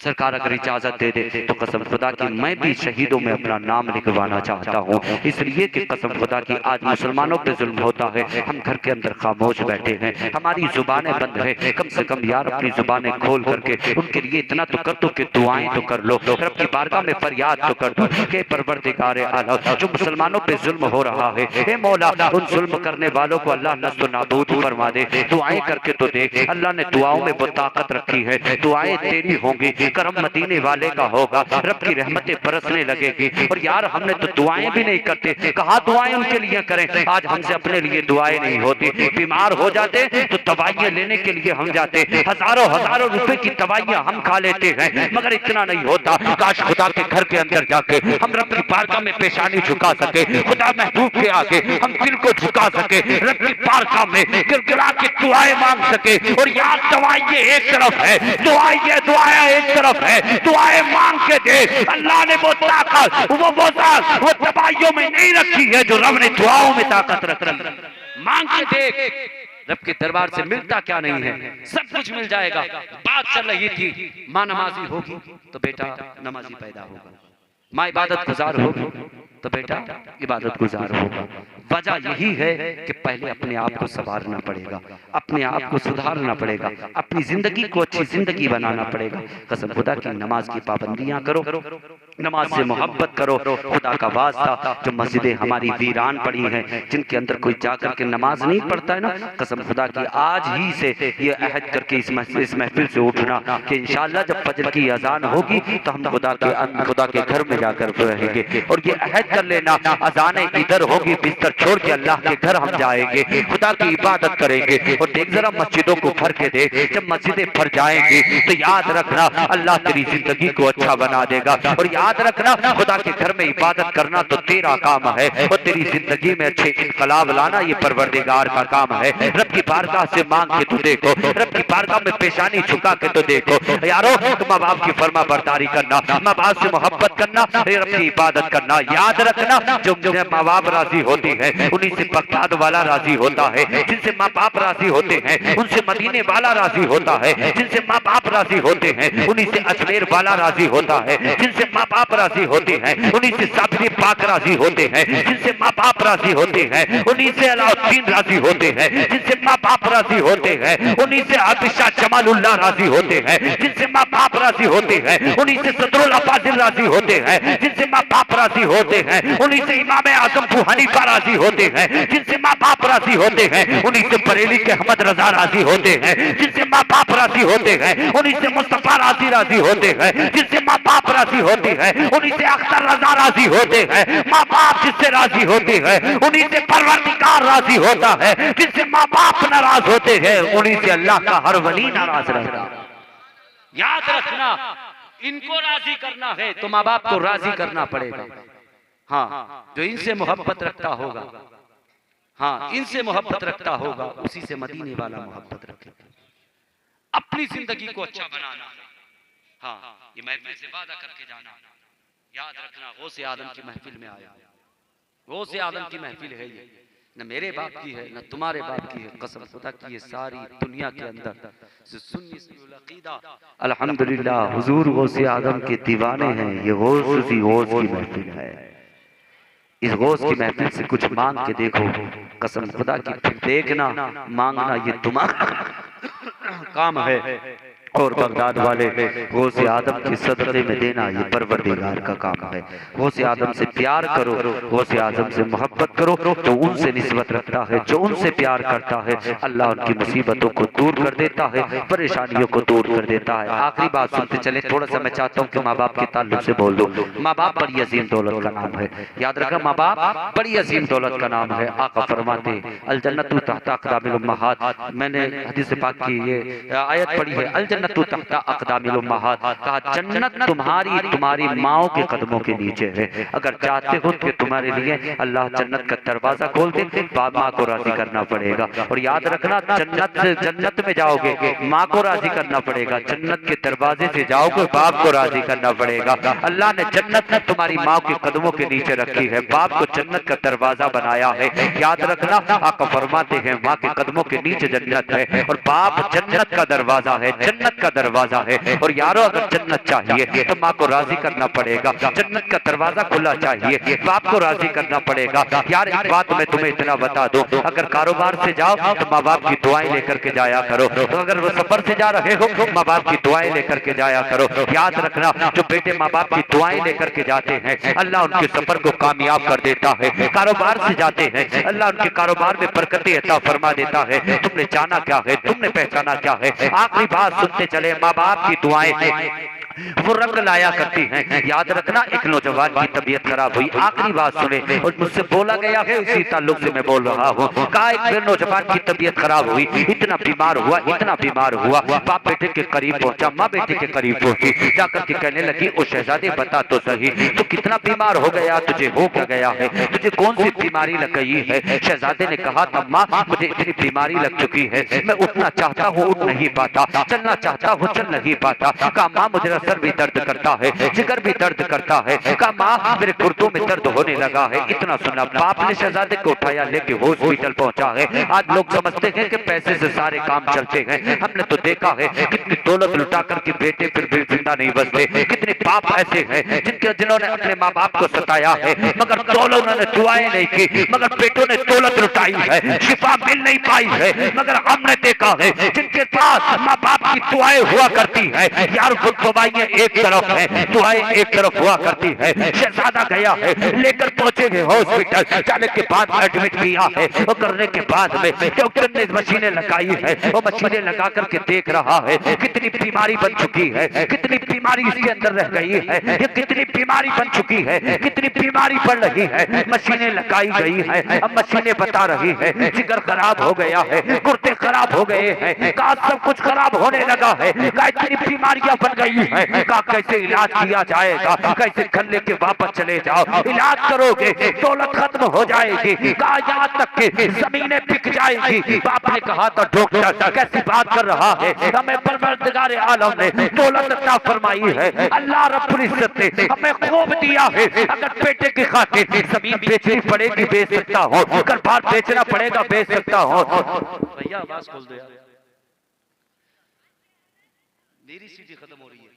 सरकार अगर इजाजत दे दे तो कसम खुदा की मैं भी शहीदों में अपना नाम लिखवाना चाहता हूँ। इसलिए कि कसम खुदा की आज मुसलमानों पे जुल्म होता है, हम घर के अंदर खामोश बैठे हैं, हमारी जुबानें बंद है। कम से कम यार अपनी जुबानें खोल करके उनके लिए इतना तो कर दो कि दुआएं तो कर लो, रब की बारगाह में फरियाद तो कर दो कि परवरदिगार आलम जो मुसलमानों पे जुल्म हो रहा है, हे मौला उन जुल्म करने वालों को अल्लाह नस्ल नाबूद फरमा दे। दुआएं करके तो देख, अल्लाह ने दुआओं में वो ताकत रखी है, दुआएं तेरी होंगी, करम मदीने वाले का होगा, रब की रहमतें बरसने लगेगी। और यार हमने तो दुआएं भी नहीं करते, कहाँ दुआएं उनके लिए करें। आज हमसे अपने लिए दुआएं नहीं होती, बीमार हो जाते तो दवाइयां लेने के लिए हम जाते, हजारों रुपए की दवाइयां हम खा लेते हैं, मगर इतना नहीं होता। काश खुदा के घर के अंदर जाके हम रब की बारगाह में पेशानी झुका सके, खुदा महबूब के आगे हम दिल को झुका सके, रब की बारगाह में गिड़गिड़ा के दुआएं मांग सके। और यार दवाइयां एक तरफ है, दुआएं एक तरफ है, दुआएं मांग के दे। अल्लाह ने वो ताकत वो दवाइयों में नहीं रखी है जो रब ने दुआओं में ताकत रखी। मांग के देख, रब के दरबार से मिलता क्या नहीं है, सब कुछ मिल जाएगा। बात चल रही थी माँ नमाजी होगी तो बेटा नमाजी पैदा होगा, माँ इबादत गुजार होगी तो बेटा इबादत गुजार होगा। वजह यही है कि पहले अपने आप को संवारना पड़ेगा, अपने आप को सुधारना पड़ेगा, अपनी जिंदगी को अच्छी जिंदगी बनाना पड़ेगा। कसम खुदा की नमाज की पाबंदियां करो, नमाज से मोहब्बत करो। खुदा का वास्ता जो मस्जिदें हमारी वीरान पड़ी हैं, जिनके अंदर कोई जाकर के नमाज नहीं पढ़ता है ना, कसम खुदा की आज ही से ये अहद करके इस महफिल से उठना कि इंशाअल्लाह जब फजर की अजान होगी तो हम खुदा के घर में जाकर रहेंगे। और ये अहद कर लेना, अजानें इधर होगी, बिस्तर छोड़ के अल्लाह के घर हम जाएंगे, खुदा की इबादत करेंगे। और देख जरा मस्जिदों को भर के देख, जब मस्जिदें भर जाएंगी तो याद रखना अल्लाह तेरी जिंदगी को अच्छा बना देगा। और याद रखना खुदा के घर में इबादत करना तो तेरा काम है, और तेरी जिंदगी में अच्छे इनकलाब लाना ये परवरदिगार का काम है। रब की बारगाह से मांग के तो देखो, रब की बारगाह में पेशानी झुका के तो देखो। यारो तुम माँ बाप की फर्मा बरदारी करना, माँ बाप से मोहब्बत करना, रब की इबादत करना। याद रखना जो माँ बाप राजी होती है उन्हीं से बगदाद वाला राजी होता है, जिनसे माँ बाप राजी होते हैं उनसे मदीने वाला राजी होता है, जिनसे माँ बाप राजी होते हैं उन्हीं से अजमेर वाला राजी होता है, जिनसे माँ बाप राजी होते हैं उन्हीं से साबिर पाक राजी होते हैं, जिनसे माँ बाप राजी होते हैं उन्हीं से अलाउद्दीन राजी होते हैं, जिनसे माँ बाप राजी होते हैं उन्हीं से आतिशा जमालुल्लाह राजी होते हैं, जिनसे माँ बाप राजी होते हैं उन्हीं से सदरुल अफाजिल राजी होते हैं, जिनसे माँ बाप राजी होते हैं उन्हीं से इमाम आजम अबू हनीफा राजी होते हैं, जिनसे माँ बाप राजी होते हैं उन्हीं से बरेली के अहमद रजा राजी होते हैं, जिनसे माँ बाप राजी होते हैं उन्हीं से मुस्तफा राजी होते हैं, जिनसे माँ बाप राजी होते हैं उन्हीं से अख्तर रजा राजी होते हैं। माँ बाप जिससे राजी होते हैं उन्हीं से परवरदिगार राजी होता है, जिनसे माँ बाप नाराज होते हैं उन्हीं से अल्लाह का हर वली नाराज रहता है। याद रखना इनको राजी करना है तो माँ बाप को राजी करना पड़ेगा। हाँ, जो इनसे मोहब्बत रखता होगा, हाँ इनसे मोहब्बत रखता होगा उसी से मदीने वाला मोहब्बत रखेगा। अपनी जिंदगी को अच्छा बनाना है। हाँ, ये महफिल से वादा करके जाना। याद रखना गौसे आदम की महफिल में आया, गौसे आदम की महफिल है ये, न मेरे बाप की है न तुम्हारे बाप की है। कसम खुदा की ये सारी दुनिया के अंदर जो सुन्नी अकीदा अल्हम्दुलिल्लाह हुजूर गौसे आदम के दीवाने हैं। ये गौस उसी गौस की महफिल है। इस गौस की महफिल से कुछ मांग के देखो, कसम खुदा की फिर देखना मांगना ये तुम्हारा काम है। और बगदाद वाले गौसे आदम के सदक़े में देना ये परवरदिगार का काम है। गौसे आदम से प्यार करो, गौसे आदम से मोहब्बत करो, जो उनसे निस्बत रखता है, जो उनसे प्यार करता है, अल्लाह उनकी मुसीबतों को दूर कर देता है, परेशानियों को दूर कर देता है। आखिरी बात सुनते चले, थोड़ा सा मैं चाहता हूँ कि माँ बाप के ताल्लुक से बोल दो। माँ बाप बड़ी अजीम दौलत का नाम है। याद रखना माँ बाप बड़ी अजीम दौलत का नाम है। आका फरमाते अल जन्नतु तहता अक़दामिल उम्महात। मैंने हदीस पाक की ये आयत पढ़ी है, अल जन्नतु तहता अक़दामिल उम्महात, कहा जन्नत तुम्हारी माओ के कदमों के नीचे है। अगर चाहते हो कि तुम्हारे लिए अल्लाह जन्नत का दरवाजा खोल दे, बाप माँ को राजी करना पड़ेगा। और याद रखना, जन्नत में जाओगे माँ को राजी करना पड़ेगा, जन्नत के दरवाजे से जाओगे बाप को राजी करना पड़ेगा। अल्लाह ने जन्नत तुम्हारी माँ के कदमों के नीचे रखी है, बाप को जन्नत का दरवाजा बनाया है। याद रखना, आका फरमाते हैं माँ के कदमों के नीचे जन्नत है और बाप जन्नत का दरवाजा है, जन्नत का दरवाजा है। और यारो अगर जन्नत चाहिए तो माँ को राजी करना पड़ेगा, जन्नत का दरवाजा खुला चाहिए, बाप को राजी करना पड़ेगा। यार एक बात मैं तुम्हें इतना बता दूं, अगर कारोबार से जाओ तो माँ बाप की दुआएं लेकर के जाया करो, तो अगर वो सफर से जा रहे हो माँ बाप की दुआएं लेकर के जाया करो। याद रखना, जो बेटे माँ बाप की दुआएं लेकर के जाते हैं अल्लाह उनके सफर को कामयाब कर देता है। कारोबार से जाते हैं अल्लाह उनके कारोबार में बरकतें अता फरमा देता है। तुमने जाना क्या है, तुमने पहचाना क्या है। आखिरी बात सुनते चले, माँ बाप की दुआएं वो रंग लाया करती हैं। याद रखना, एक नौजवान की तबीयत खराब हुई, आखिरी बात सुने और मुझसे बोला गया है, इसी ताल्लुक से मैं बोल रहा हूँ। कहा एक नौजवान की तबीयत खराब हुई, इतना बीमार हुआ, इतना बीमार हुआ, बाप बेटे के करीब पहुंचा, माँ बेटे के करीब पहुंची, जाकर के कहने लगी, ओ शहजादे बता तो सही, तो कितना बीमार हो गया, तुझे हो क्या गया है, तुझे कौन सी बीमारी लग गई है। शहजादे ने कहा था, माँ मुझे इतनी बीमारी लग चुकी है, मैं उठना चाहता हूँ उठ नहीं पाता, चलना चाहता हूँ चल नहीं पाता। कहा माँ मुझे सर भी दर्द करता है, जिगर भी दर्द करता है। कहा माँ मेरे गुर्दों में दर्द होने लगा है। इतना सुना, बाप ने शहजादे को उठाया, लेके हॉस्पिटल पहुंचा है। आज लोग समझते हैं कि पैसे से सारे काम चलते हैं। हमने तो देखा है कितनी दौलत लुटा करके बेटे फिर भी जिंदा नहीं बचते, कितने बाप ऐसे हैं जिन्होंने अपने माँ बाप को सताया है, मगर दौलत उन्होंने दुआएं नहीं की, मगर बेटों ने दौलत लुटाई है, शिफा मिल नहीं पाई है। मगर हमने देखा है जिनके पास माँ बाप की दुआएं हुआ करती है, यार वो दवाइयां एक तरफ है, दुआएं एक तरफ हुआ करती है। शहजादा गया है, लेकर पहुंचे गए हॉस्पिटल, जाने के बाद एडमिट किया है। वो करने के बाद में डॉक्टर ने मशीनें लगाई है, वो मशीनें लगा करके देख रहा है कितनी बीमारी बन चुकी है, कितनी बीमारी इसके अंदर रह गई है, ये कितनी बीमारी बन चुकी है, कितनी बीमारी बढ़ रही है। मशीनें लगाई गई है, अब मशीनें बता रही है जिगर खराब हो गया है, गुर्दे खराब हो गए हैं, कहा सब कुछ खराब होने लगा है, कहा इतनी बीमारियां बन गई है, कहा कैसे इलाज किया जाएगा, कैसे घर लेके वापस चले जाओ, इलाज करोगे दौलत खत्म हो जाएगी, कहा यहाँ तक के जमीनें बिक जाएगी। बाप ने कहा था डॉक्टर कैसी बात कर रहा है, हमें परवरदिगार आलम ने दौलत अता फरमाई है, अल्लाह रब्बुल इज्जत ने हमें खूब दिया है। अगर बेटे की खातिर जमीन बेचनी पड़ेगी बेच सकता हूँ, घर बार बेचना पड़ेगा बेच सकता हूँ। भैया आवाज खोल दो यार, मेरी सीटी खत्म हो रही है।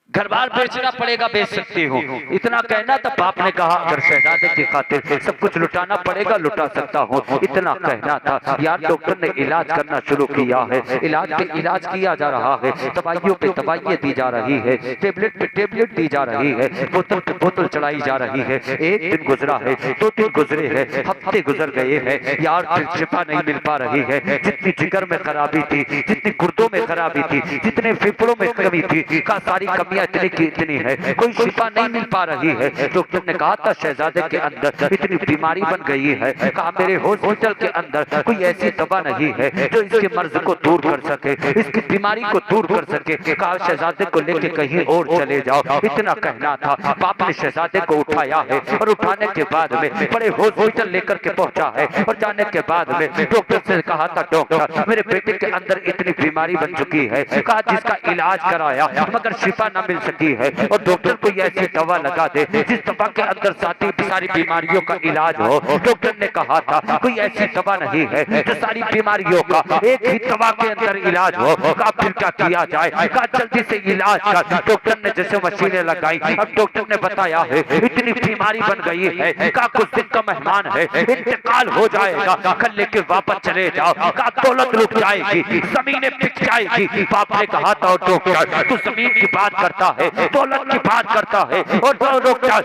घर बार बेचना पड़ेगा बेच सकती हूँ, इतना कहना था। बाप ने कहा अगर शहजादे की खातिर सब कुछ लुटाना पड़ेगा लुटा सकता हूँ, इतना कहना था। यार डॉक्टर ने इलाज करना शुरू किया है, इलाज पे इलाज किया जा रहा है, दवाइयों पे दवाइयाँ दी जा रही है, टेबलेट पे टेबलेट दी जा रही है, बोतल पे बोतल चलाई जा रही है। एक दिन गुजरा है, 2 दिन गुजरे हैं, हफ्ते गुजर गए हैं, यार फिर शिफा नहीं मिल पा रही है। जितनी जिगर में खराबी थी, जितनी गुर्दों में खराबी थी, जितने फेफड़ों में कमी थी, का सारी कमियां इतनी की इतनी है, कोई शिफा नहीं मिल पा रही है। डॉक्टर ने कहा था शहजादे के अंदर इतनी बीमारी बन गई है, कहा मेरे हॉस्पिटल के अंदर कोई ऐसी दवा नहीं है जो इसके मर्ज को दूर कर सके, इसकी बीमारी को दूर कर सके। कहा शहजादे को लेके कहीं और चले जाओ, इतना कहना था। बाप ने शहजादे को उठाया है और उठाने के बाद में बड़े हॉस्पिटल लेकर के पहुंचा है और जाने के बाद में डॉक्टर से कहा था डॉक्टर मेरे बेटे के अंदर इतनी बीमारी बन चुकी है, कहा जिसका इलाज कराया मगर शिफा न मिल सकी है, और डॉक्टर कोई ऐसी दवा लगा दे जिस दवा के अंदर सारी बीमारियों का इलाज हो। डॉक्टर ने कहा था कोई ऐसी दवा नहीं है जो सारी बीमारियों का एक ही दवा के अंदर इलाज हो। कहा फिर क्या किया जाए, कहा जल्दी से इलाज कर। डॉक्टर ने जैसे मशीनें लगाई, अब डॉक्टर ने बताया है इतनी बीमारी बन गई है, कहा कुछ दिन का मेहमान है, इंतकाल हो जाएगा, कल लेके वापस चले जाओ, कहा दौलत लुट जाएगी, जमीनें बिक जाएगी। बाप ने कहा था डॉक्टर तू जमीन की बात करता है, दौलत की बात करता है, और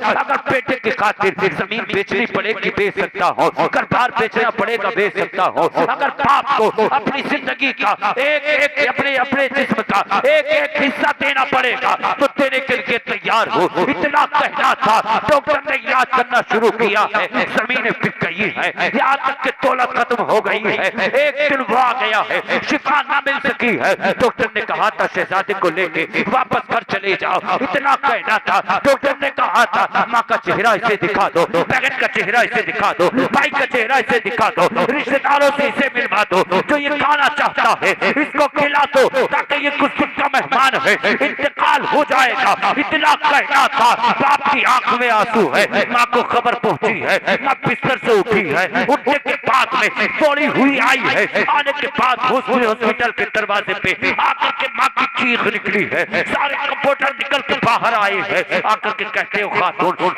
अगर बेटे की खातिर जमीन बेचनी पड़ेगी बेच सकता हूँ, घर बार बेचना पड़ेगा बेच सकता हूँ। अगर बाप को अपनी जिंदगी का एक अपने जिस्म का एक हिस्सा देना पड़ेगा तो देने के लिए तैयार हो, इतना कहना था। डॉक्टर ने इलाज करना शुरू किया है, जमीनें बिक गई है, यहाँ तक के दौलत खत्म हो गई है। एक दिन वो आ गया है, शिफा ना मिल सकी है। डॉक्टर ने कहा था शहजादे को लेके वापस घर चले जाओ, इतना कहना था। डॉक्टर ने कहा था माँ का चेहरा इसे दिखा दो, बहन का चेहरा इसे दिखा दो, भाई का चेहरा इसे दिखा दो, रिश्तेदारों से इसे मिलवा दो, जो ये खाना चाहता है इसको खिला दो, ताकि ये कुछ का मेहमान है, इंतकाल हो जाएगा। इतना कहना था। बाप की आंख में आंसू है, माँ को खबर पहुंची है, माँ बिस्तर से उठी है, उठने के बाद में दौड़ी हुई आई है। आने के बाद हॉस्पिटल के दरवाजे पे आकर के माँ की चीख निकली है, सारे कंप्यूटर निकल के बाहर आए हैं। आकर के कहते हो खातून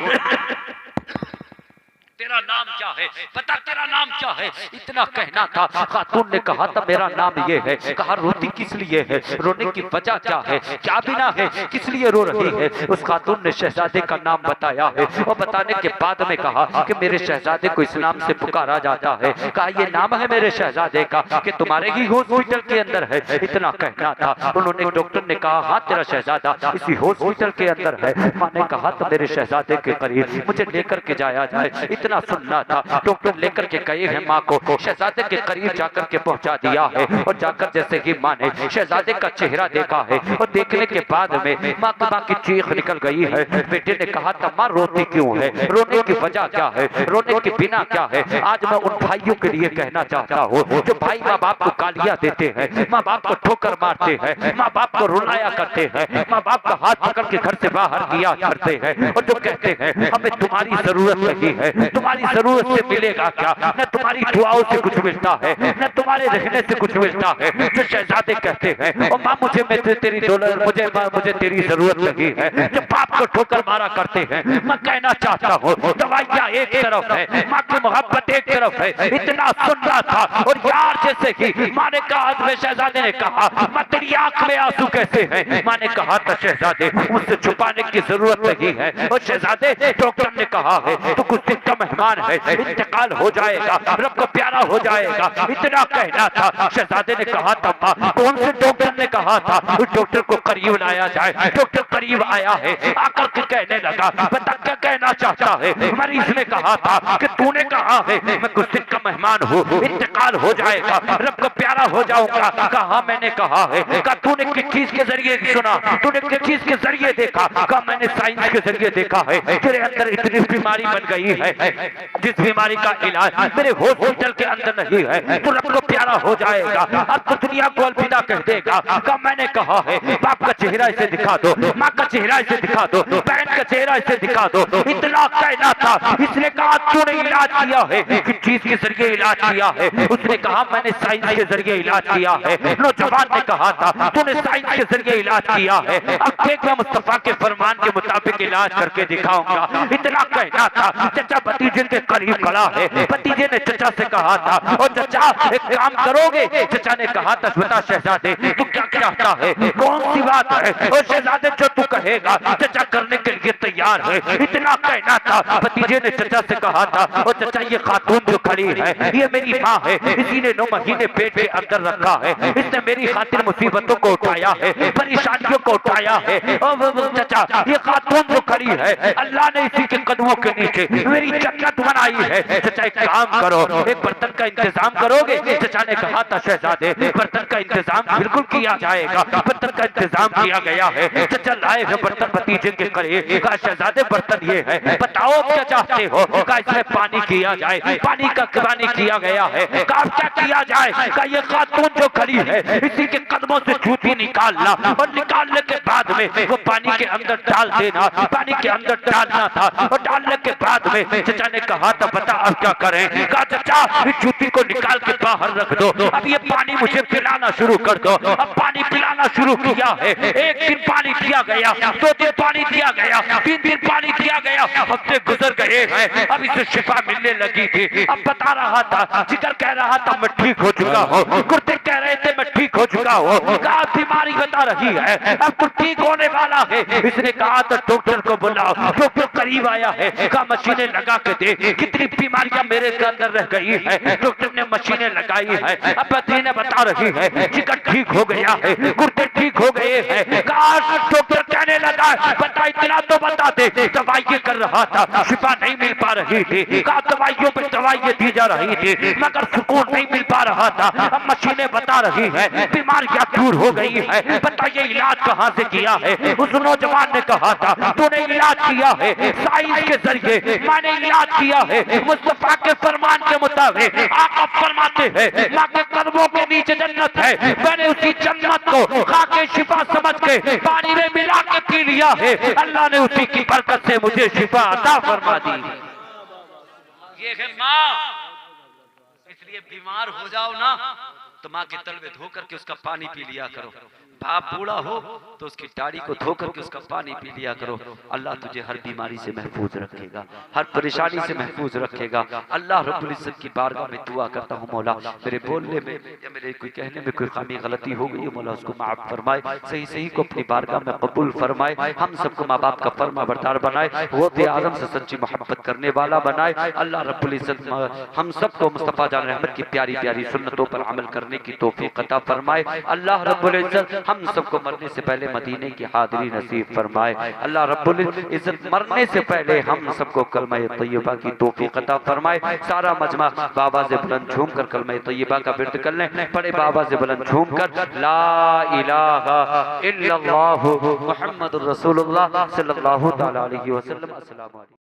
तेरा नाम क्या है, बता तेरा नाम क्या है। इतना कहना था। खातून ने कहा था मेरा नाम ये है। कहा रोती किस लिए है, रोने की वजह क्या है, क्या बिना है, किस लिए रो रही है। उस खातून ने शहजादे का नाम बताया है और बताने के बाद में कहा कि मेरे शहजादे को इस नाम से पुकारा जाता है। कहा ये नाम है मेरे शहजादे का कि तुम्हारे ही हॉस्पिटल के अंदर है। इतना कहना था। उन्होंने डॉक्टर ने कहा हाँ तेरा शहजादा इसी हॉस्पिटल के अंदर है। माँ ने कहा तो मेरे शहजादे के करीब मुझे लेकर के जाया जाए। इतना सुनना था। डॉक्टर लेकर के गए हैं माँ को, शहजादे के करीब जाकर के पहुंचा दिया है और जाकर जैसे ही माँ ने शहजादे का चेहरा देखा है और देखने के बाद में माँ की चीख निकल गई है। बेटे ने कहा था माँ रोती क्यों है, रोने की वजह क्या है, रोने के बिना क्या है। आज मैं उन भाइयों के लिए कहना चाहता हूँ जो भाई माँ बाप को गालियाँ देते हैं, माँ बाप को ठोकर मारते हैं, माँ बाप को रुलाया करते हैं, माँ बाप का हाथ पकड़ के घर से बाहर किया करते हैं और जो कहते हैं हमें तुम्हारी जरूरत नहीं है, तुम्हारी जरूरत से मिलेगा क्या, न तुम्हारी दुआओं से कुछ मिलता है, न तुम्हारे रहने से कुछ मिलता है। जो शहजादे कहते हैं और माँ मुझे तेरी दौलत मुझे तेरी जरूरत लगी है, जो बाप को ठोकर मारा करते हैं। मैं कहना चाहता हूँ दवाइयाँ एक तरफ है, माँ की मोहब्बत एक तरफ है। इतना सुन रहा था और यार जैसे ही माँ ने कहा, शहजादे ने कहा माँ तेरी आंख में आंसू कैसे हैं। माँ ने कहा था शहजादे उससे छुपाने की जरूरत नहीं है। और शहजादे डॉक्टर ने कहा है तो कुछ दिन का मेहमान है, इंतकाल हो जाएगा, रब को प्यारा हो जाएगा। इतना कहना था। शहजादे ने कहा था माँ कौन से डॉक्टर ने कहा था उस डॉक्टर को करीब लाया जाए। डॉक्टर करीब आया है, आकर के कहने लगा बता क्या कहना चाहता है। मरीज ने कहा था कि तूने कहा है मैं कुछ दिन का मेहमान हूँ, इंतकाल हो जाएगा, रब को प्यारा हो जाऊंगा। कहा मैंने कहा है। कहा तूने किस चीज के जरिए सुना, तूने किस चीज के जरिए देखा। कहा मैंने साइंस के जरिए देखा है। तेरे अंदर इतनी बीमारी बन गई है जिस बीमारी का इलाज मेरे हॉस्पिटल के अंदर नहीं है, तो रब को प्यारा हो जाएगा, अब तो दुनिया को अलविदा कह देगा। कहा मैंने कहा है बाप का चेहरा इसे दिखा दो, माँ का चेहरा इसे दिखा दो, बहन का चेहरा इसे दिखा दो। इतना कहना था। इसने कहा तूने इलाज किया है, किस चीज के जरिए इलाज किया है। उसने कहा मैंने साइंस के जरिए इलाज किया है। नौजवान ने कहा था तूने साइंस के जरिए इलाज किया है, अब देख मैं मुस्तफा के फरमान के मुताबिक इलाज करके दिखाऊंगा। इतना कहना था। चचा भतीजे के करीब खड़ा है। भतीजे ने चचा से कहा था और चचा एक काम करोगे। चचा ने कहा था बता शहजादे तू क्या चाहता है, कौन सी बात है। और शहजादे जो तू कहेगा चचा करने के लिए तैयार है। इतना कहना था। भतीजे ने चचा से कहा था और चचा ये खातून जो खड़ी है ये मेरी माँ है, इसी ने 9 महीने पेट के अंदर रखा है, इसने मेरी खातिर मुसीबतों को उठाया है, परेशानियों को उठाया है। और चचा ये खातून जो खड़ी है अल्लाह ने इसी के कदमों के नीचे मेरी जन्नत बनाई है। चचा एक काम करो, एक बर्तन का इंतजाम करोगे। चचा ने कहा था शहजादे बर्तन का इंतजाम बिल्कुल किया जाएगा। बर्तन का इंतजाम किया गया है। चचा लाए हैं बर्तन भतीजे के करीब। कहा शहजादे बर्तन ये है, बताओ क्या चाहते हो। कहा इसमें पानी किया जाए, पानी का पानी किया गया है। कहा क्या किया जाए। कहा ये खातून जो खड़ी है इसी के कदमों से जूती निकालना और निकालने के बाद में वो पानी के अंदर डाल देना, पानी के अंदर डालना था। और डालने के बाद में चचा ने कहा था बता अब क्या करें। कहा चचा इस जूती को निकाल के बाहर रख दो, अब ये पानी मुझे पिलाना शुरू कर दो। अब पानी पिलाना शुरू किया है। एक दिन पानी दिया गया, 2 दिन पानी दिया गया, 3 दिन पानी दिया गया, हफ्ते गुजर गए हैं। अब इसे शिफा मिलने लगी थी। अब बता रहा था, जिगर कह रहा था मैं ठीक हो चुका हूँ, कुर्ते कह रहे थे मैं ठीक हो चुका हूँ। कहा बीमारी बता रही है अब तो ठीक होने वाला है। इसने कहा तो डॉक्टर को बुलाओ। डॉक्टर करीब आया है। कहा मशीनें लगा के दे, कितनी बीमारियां मेरे के अंदर रह गई है। डॉक्टर ने मशीनें लगाई है। अब मशीनें बता रही है जिगर ठीक हो गया है, गुर्दे ठीक हो गए हैं। कहा डॉक्टर कहने लगा रहा है, बता इतना तो बता दे, दवाई कर रहा था, शिफा नहीं मिल पा रही थी, कहा दवाइयों पे दवाइयाँ दी जा रही थी मगर सुकून नहीं मिल पा रहा था। अब मशीनें बता रही है बीमारियां दूर हो गई है, बताइए इलाज कहाँ से किया है? उस नौजवान ने कहा था तूने इलाज किया है साइंस के जरिए, मैंने इलाज किया है मुस्तफा के फरमान के मुताबिक। आका फरमाते हैं माँ के कदमों के नीचे जन्नत है, मैंने उसी जन्नत को खाके शिफा समझ के पानी में मिला के पी लिया है, अल्लाह ने उसी की बरकत से मुझे शिफा अता फरमा दी। ये है माँ, इसलिए बीमार हो जाओ ना तो माँ के तलवे धो करके उसका पानी पी लिया करो। बाप बूढ़ा हो तो उसकी दाढ़ी को धो करके उसका पानी पी लिया करो। अल्लाह तुझे हर बीमारी से महफूज रखेगा, हर परेशानी से महफूज रखेगा। अल्लाह रब्बुल इज्जत की बारगाह में दुआ करता हूँ मौला मेरे बोलने में या मेरे कोई कहने में कोई खामी गलती हो गई है मौला उसको माफ फरमाए, सही सही को अपनी बारगाह में कबूल फरमाए, हम सबको माँ बाप का फरमा बरदार बनाए, होते आदम से सच्ची मोहब्बत करने वाला बनाए। अल्लाह रब्बुल इज्जत हम सबको मुस्तफा जान रहमत की प्यारी प्यारी सुन्नतों पर अमल करने की तौफीक अता फरमाए। अल्लाह रब्बुल इज्जत हम सबको मरने से पहले मदीने की हाजिरी नसीब फरमाए। अल्लाह रब्बुल इज्जत मरने से पहले हम सबको कलमा तैयबा की तौफीक अता फरमाए। सारा मजमा बाबा से बुलंद झूम कर कलमा तैयबा का विर्द कर लें, पढ़े बाबा से बुलंद झूम कर ला इलाहा इल्लल्लाहु मुहम्मदुर रसूलुल्लाह सल्लल्लाहु तआला अलैहि वसल्लम। अस्सलामु अलैकुम।